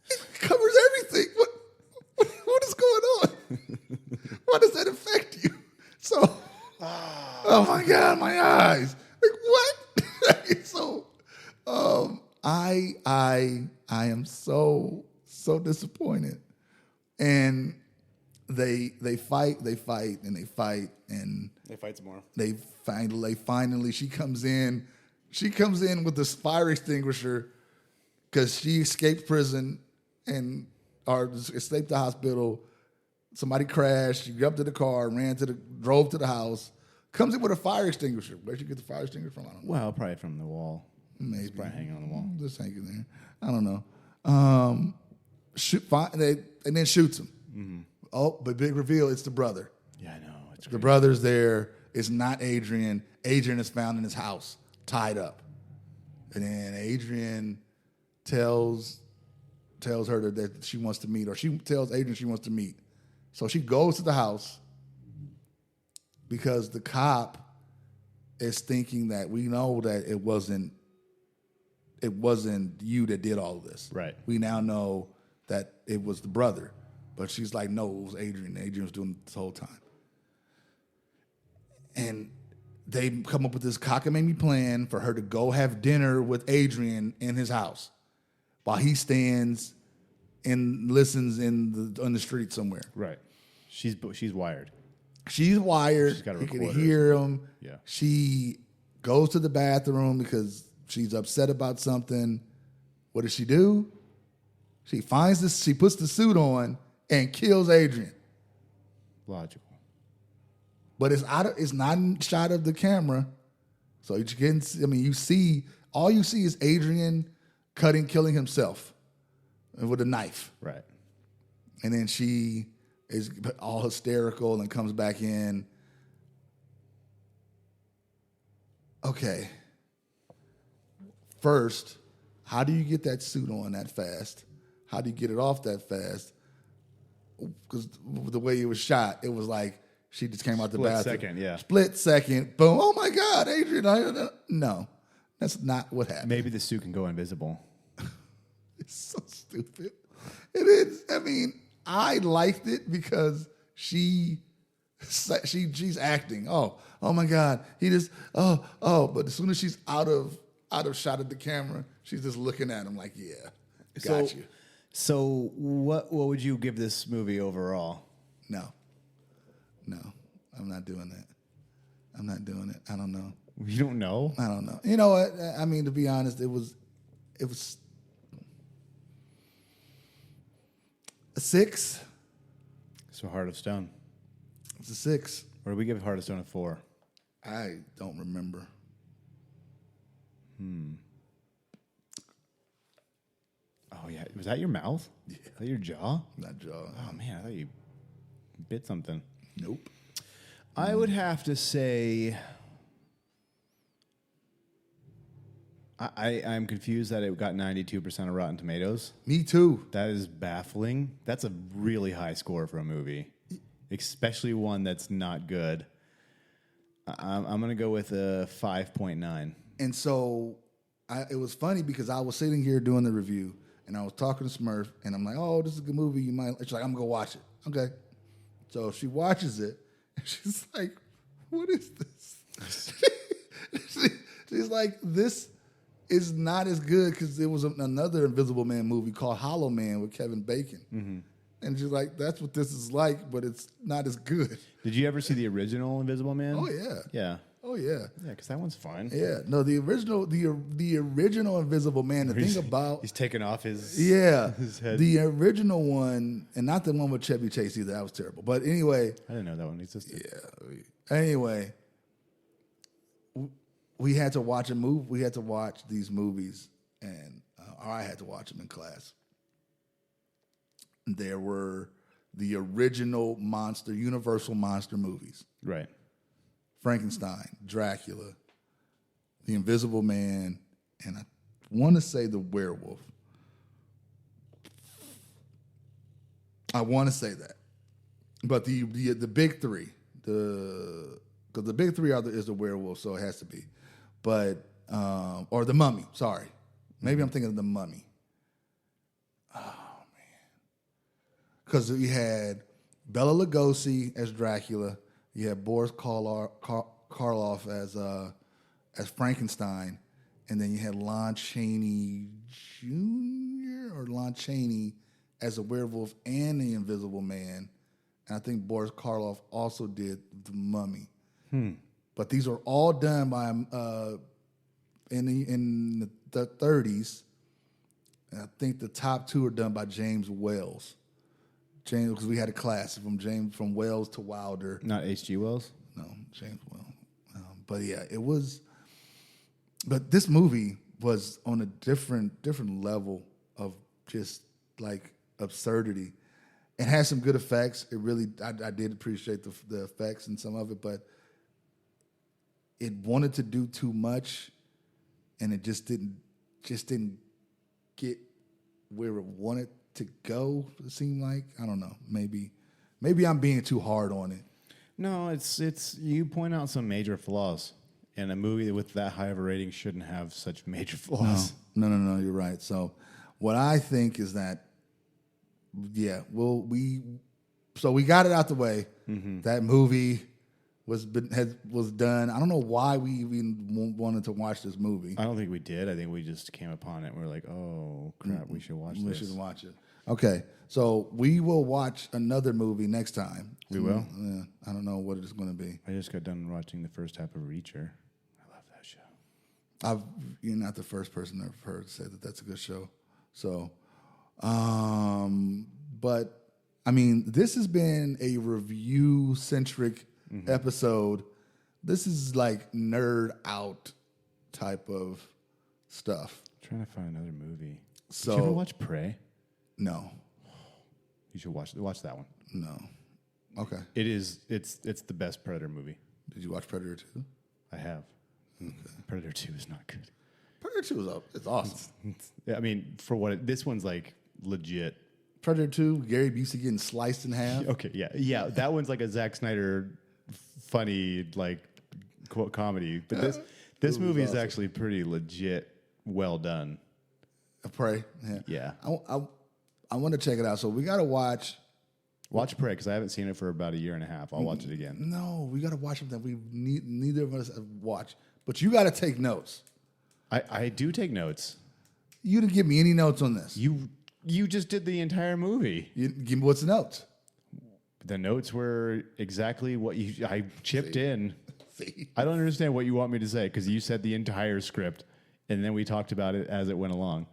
It covers everything. What is going on? Why does that affect you? So, oh my God, my eyes. Like what? So, I am so disappointed. And they fight, and they fight, and They fight some more. they finally she comes in with this fire extinguisher because she escaped prison or escaped the hospital. Somebody crashed. She got up to the car, drove to the house. Comes in with a fire extinguisher. Where'd you get the fire extinguisher from? I don't know. Well, probably from the wall. Maybe It's probably hanging on the wall. Just hanging there. I don't know. And then shoots him. Mm-hmm. Oh, but big reveal, it's the brother. Yeah, I know. It's The crazy. brother's there. It's not Adrian. Adrian is found in his house, tied up. And then Adrian tells her that she wants to meet, or she tells Adrian she wants to meet. So she goes to the house because the cop is thinking that we know that it wasn't you that did all of this. Right. We now know that it was the brother. But she's like, no, it was Adrian. Adrian was doing it this whole time. And they come up with this cockamamie plan for her to go have dinner with Adrian in his house while he stands and listens on the street somewhere. Right. She's wired. She's wired. She's got a He can recorder. hear him. Yeah. She goes to the bathroom because she's upset about something. What does she do? She finds this. She puts the suit on and kills Adrian. Logical. But it's not in shot of the camera, so you can. You see all you see is Adrian killing himself with a knife, Right. and then she is all hysterical and comes back in. Okay. First, how do you get that suit on that fast? How do you get it off that fast? Because the way it was shot, it was like she just came out the bathroom. Second, yeah. Split second, boom. Oh my God, Adrian. No, that's not what happened. Maybe the suit can go invisible. It's so stupid. It is. I liked it because she's acting. Oh my God. He just but as soon as she's out of shot of the camera, she's just looking at him like, yeah, got you. So what would you give this movie overall? No, I'm not doing that. I'm not doing it. I don't know. You don't know? I don't know. You know what? To be honest, it was a 6. So Heart of Stone. It's a 6. Or did we give Heart of Stone a 4? I don't remember. Oh, yeah. Was that your mouth? Yeah. Was that your jaw? Not jaw. Oh, man. I thought you bit something. Nope. I would have to say I'm confused that it got 92% of Rotten Tomatoes. Me too. That is baffling. That's a really high score for a movie, especially one that's not good. I'm going to go with a 5.9. And so it was funny because I was sitting here doing the review and I was talking to Smurf and I'm like, oh, this is a good movie. You might. She's like, I'm going to go watch it. Okay. So she watches it and she's like, what is this? She's like, this is not as good because there was another Invisible Man movie called Hollow Man with Kevin Bacon. Mm-hmm. And she's like, that's what this is like, but it's not as good. Did you ever see the original Invisible Man? Oh, yeah. Yeah. Oh, yeah. Yeah, because that one's fun. Yeah, no, the original Invisible Man. The thing about He's taking off his his head. the original one, and not the one with Chevy Chase either. That was terrible. But anyway, I didn't know that one existed. yeah. Anyway, we had to watch a movie. We had to watch these movies, and or I had to watch them in class. There were the original Universal monster movies. Right. Frankenstein, Dracula, The Invisible Man, and I want to say the werewolf. I want to say that. But the big three, because the big three is the werewolf, so it has to be. But, or the mummy, sorry. Maybe I'm thinking of the mummy. Because you had Bela Lugosi as Dracula, you had Boris Karloff as Frankenstein, and then you had Lon Chaney Jr. or Lon Chaney as a werewolf and the Invisible Man, and I think Boris Karloff also did the Mummy. But these are all done by in the 30s, and I think the top two are done by James Whales. James, because we had a class from Wells to Wilder. Not H.G. Wells? No, James Wells. But yeah, it was. But this movie was on a different level of just like absurdity. It had some good effects. It really, I did appreciate the effects and some of it, but it wanted to do too much, and it just didn't get where it wanted to go. It seemed like, I don't know, maybe I'm being too hard on it. No, it's you point out some major flaws, and a movie with that high of a rating shouldn't have such major flaws. No, you're right. So what I think is that, yeah, we got it out the way. Mm-hmm. That movie was done. I don't know why we even wanted to watch this movie. I don't think we did. I think we just came upon it and we were like, oh, crap, we should watch this. We should watch it. Okay, so we will watch another movie next time. We will? Yeah, I don't know what it's going to be. I just got done watching the first half of Reacher. I love that show. You're not the first person I've heard say that that's a good show. So, but, I mean, this has been a review-centric episode. This is like nerd out type of stuff. I'm trying to find another movie. So, did you ever watch Prey? No. You should watch that one. No. Okay. It's the best Predator movie. Did you watch Predator 2? I have. Okay. Predator 2 is not good. Predator 2 is awesome. I mean, for what this one's like legit. Predator 2, Gary Busey getting sliced in half. Okay, yeah. That one's like a Zack Snyder funny like comedy, but this movie is actually pretty legit, well done. Prey. Yeah. I want to check it out. So we got to watch Prey because I haven't seen it for about a year and a half. I'll watch it again. No, we got to watch something neither of us have watched. But you got to take notes. I do take notes. You didn't give me any notes on this. You just did the entire movie. Give me what's the notes. The notes were exactly what I chipped in. See? I don't understand what you want me to say because you said the entire script, and then we talked about it as it went along.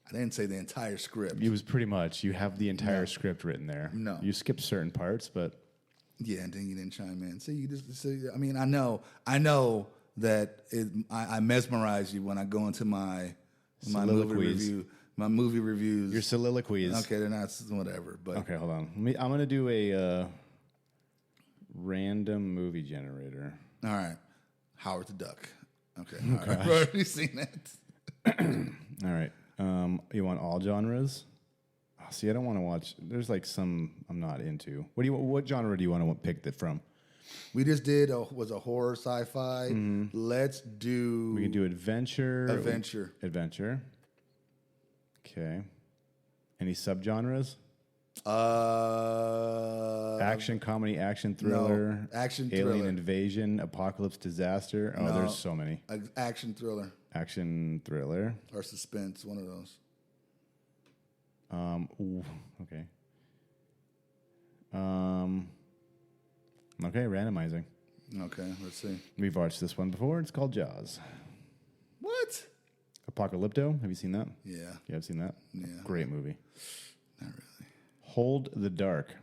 I didn't say the entire script. It was pretty much. You have the entire script written there. No. You skipped certain parts, but... Yeah, and then you didn't chime in. See, you just... See, I mean, I know that I mesmerize you when I go into my movie review. My movie reviews. Your soliloquies. Okay, they're not whatever. But okay, hold on. I'm going to do a random movie generator. All right. Howard the Duck. Okay. All right. I've already seen it. All right. You want all genres? Oh, see, I don't want to watch. There's like some I'm not into. What genre do you want to pick that from? We just did was a horror sci-fi. Mm-hmm. Let's do. We can do adventure. Adventure. Okay. Any subgenres? Action, comedy, action, thriller. No, action, alien thriller. Invasion, apocalypse, disaster. Oh, there's so many. Action, thriller. Action, thriller. Or suspense, one of those. Okay. Okay, randomizing. Okay, let's see. We've watched this one before. It's called Jaws. What? Apocalypto. Have you seen that? Yeah, Yeah, I've seen that. Yeah. Great movie. not really. Hold the Dark.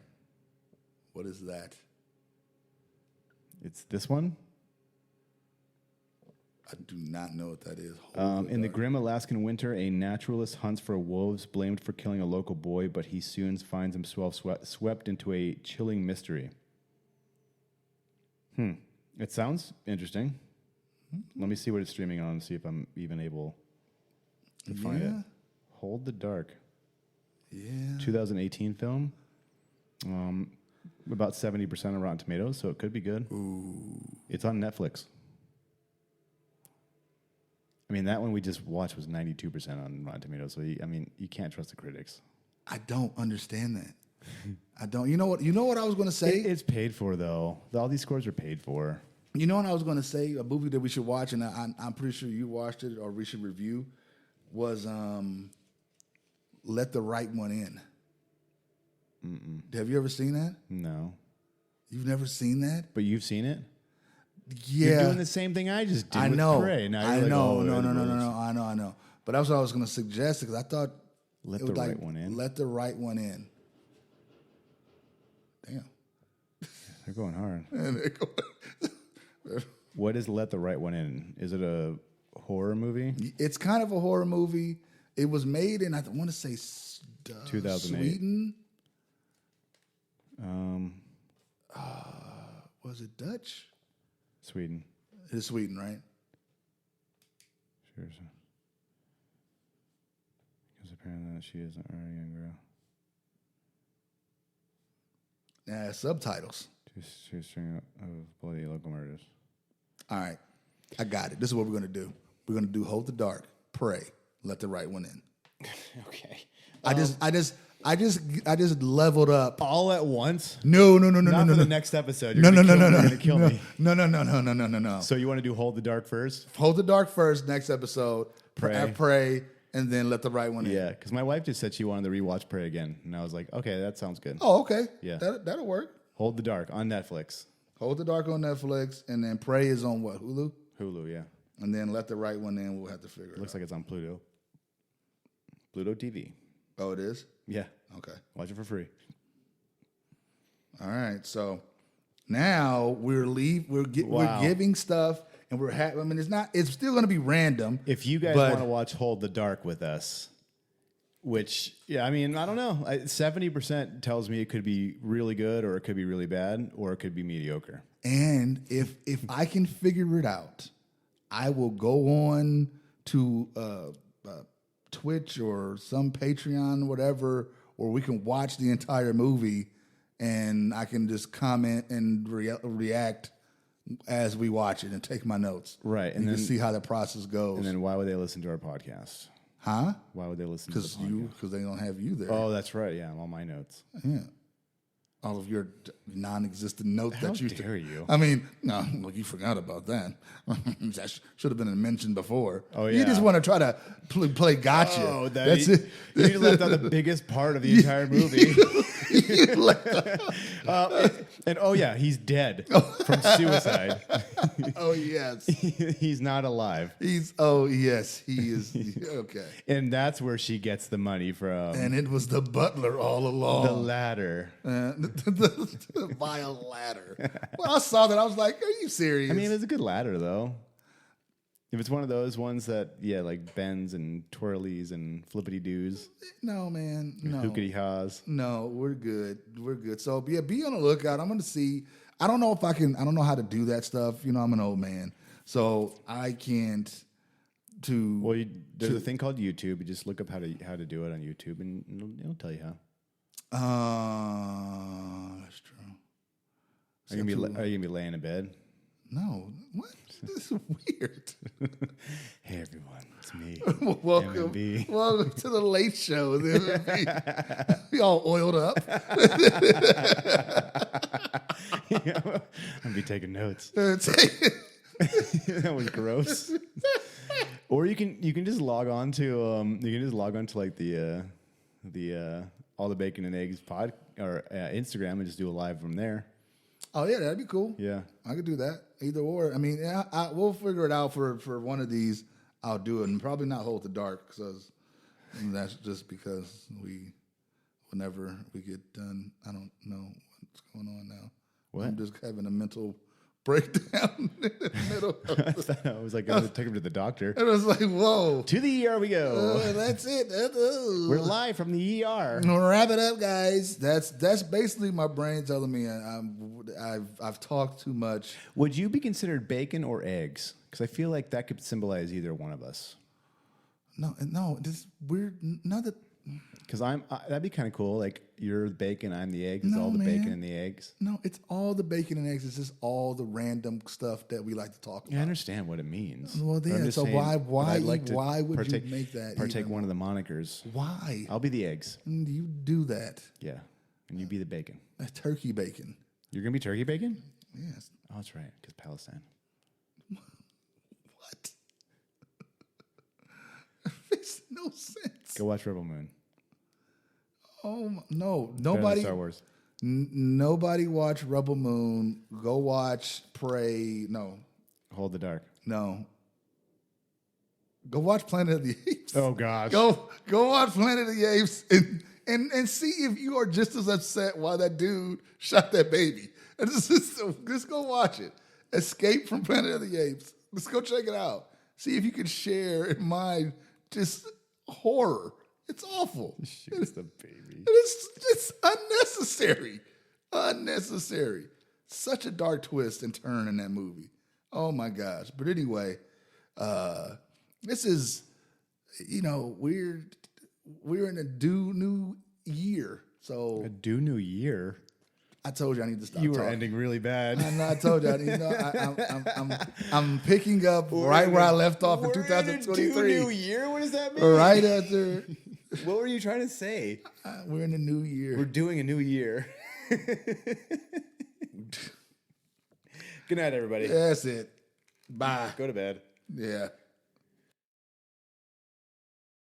What is that? It's this one. I do not know what that is. In the grim Alaskan winter, a naturalist hunts for wolves blamed for killing a local boy, but he soon finds himself swept into a chilling mystery. It sounds interesting. Let me see what it's streaming on and see if I'm even able to find it. Hold the Dark. Yeah. 2018 film. About 70% on Rotten Tomatoes, so it could be good. Ooh. It's on Netflix. I mean, that one we just watched was 92% on Rotten Tomatoes, so you can't trust the critics. I don't understand that. I don't. You know what? You know what I was going to say? It's paid for, though. All these scores are paid for. You know what I was going to say? A movie that we should watch, and I'm pretty sure you watched it or we should review, was Let the Right One In. Have you ever seen that? No. You've never seen that? But you've seen it? Yeah. You're doing the same thing I just did I with know. Prey. Now I you're know. like, No. I I know. But that's what I was going to suggest because I thought Let it the was Right One In. Let the Right One In. Damn. They're going hard. And they go- What is Let the Right One In? Is it a horror movie? It's kind of a horror movie. It was made in, I want to say, 2008. Sweden. Was it Dutch? Sweden. It is Sweden, right? Sure. Because apparently she isn't a young girl. Yeah, subtitles. Two string of bloody local murders. All right. I got it. This is what we're going to do. We're going to do Hold the Dark, Pray, Let the Right One In. Okay. I just leveled up. All at once? No. Not for the next episode. You're No. gonna kill me. No. So you want to do Hold the Dark first? Hold the Dark first, next episode. Pray. Pray, and then Let the Right One In. Yeah, because my wife just said she wanted to rewatch Prey again, and I was like, okay, that sounds good. Oh, okay. Yeah. That'll work. Hold the Dark on Netflix. Hold the Dark on Netflix, and then Pray is on what, Hulu? Hulu, yeah. And then Let the Right One In, we'll have to figure it Looks out. like it's on Pluto. Pluto TV. Oh, it is? Yeah. Okay. Watch it for free. All right. So now we're Wow. giving stuff, and it's still going to be random. If you guys but- want to watch Hold the Dark with us, which, yeah, I mean, I don't know. 70% tells me it could be really good, or it could be really bad, or it could be mediocre. And if I can figure it out, I will go on to Twitch or some Patreon, whatever, where we can watch the entire movie, and I can just comment and react as we watch it and take my notes. Right, And and you then- can see how the process goes. And then why would they listen to our podcast? Huh? Why would they listen to the podcast? Because they don't have you there. Oh, that's right. Yeah, all my notes. Yeah. All of your non-existent notes How that you dare you? I mean, no, look, you forgot about that. That should have been mentioned before. Oh, You yeah. just want to try to play gotcha. Oh, That's it. You left out the biggest part of the entire movie. And oh yeah, he's dead from suicide. Oh yes, He's not alive, yes, he is. Okay, and that's where she gets the money from. and it was the butler all The along. ladder. The vile ladder. When I saw that, I was like, "Are you serious?" I mean, it's a good ladder though. If it's one of those ones that, like bends and twirlies and flippity doos, no, man, no. hookity haws. No, we're good. We're good. So yeah, be on the lookout. I'm gonna see. I don't know if I can. I don't know how to do that stuff. You know, I'm an old man, so I can't. Well, there's a thing called YouTube. You just look up how to do it on YouTube, and it'll tell you how. That's true. Are you gonna be laying in bed? No, what? This is weird. Hey everyone, it's me. Welcome to the Late Show. We all oiled up. I'm gonna be taking notes. It's- That was gross. Or you can just log on to like the All the Bacon and Eggs pod or Instagram and just do a live from there. Oh yeah, that'd be cool. Yeah. I could do that. Either or. I mean, we'll figure it out for one of these. I'll do it, and probably not Hold the Dark, because that's just because whenever we get done, I don't know what's going on now. What? I'm just having a mental breakdown in the middle. I was like, going to take him to the doctor. It was like, whoa. To the ER we go. That's it. We're live from the ER. Wrap it up, guys. That's basically my brain telling me I've talked too much. Would you be considered bacon or eggs? Because I feel like that could symbolize either one of us. No, this weird. Not that. Because that'd be kind of cool. Like you're the bacon, I'm the egg. It's No, all the man. bacon and the eggs. No, it's all the bacon and eggs. It's just all the random stuff that we like to talk about. Yeah, I understand what it means. Well, But I'm then, just so saying, why would partake, you make that? Partake even? one of the monikers. Why? I'll be the eggs. You do that? Yeah, and you be the bacon. Turkey bacon. You're gonna be turkey bacon? Yes. Oh, that's right, because Palestine. What? Makes no sense. Go watch Rebel Moon. Oh no! Better than Nobody. Star Wars. Nobody watch Rebel Moon. Go watch Prey. No. Hold the Dark. No. Go watch Planet of the Apes. Oh gosh. Go watch Planet of the Apes and see if you are just as upset why that dude shot that baby. And just go watch it. Escape from Planet of the Apes. Let's go check it out. See if you can share in my just horror. It's awful. Shoots the baby. It's unnecessary. Unnecessary. Such a dark twist and turn in that movie. Oh my gosh. But anyway, this is, we're in a new year. So A new year. I told you I need to stop You were talking. ending really bad. I know, I told you. I'm picking up right where I left off in 2023. year? What does that mean? Right after What were you trying to say? we're in a new year. We're doing a new year. Good night, everybody. That's it. Bye. Go to bed. Yeah.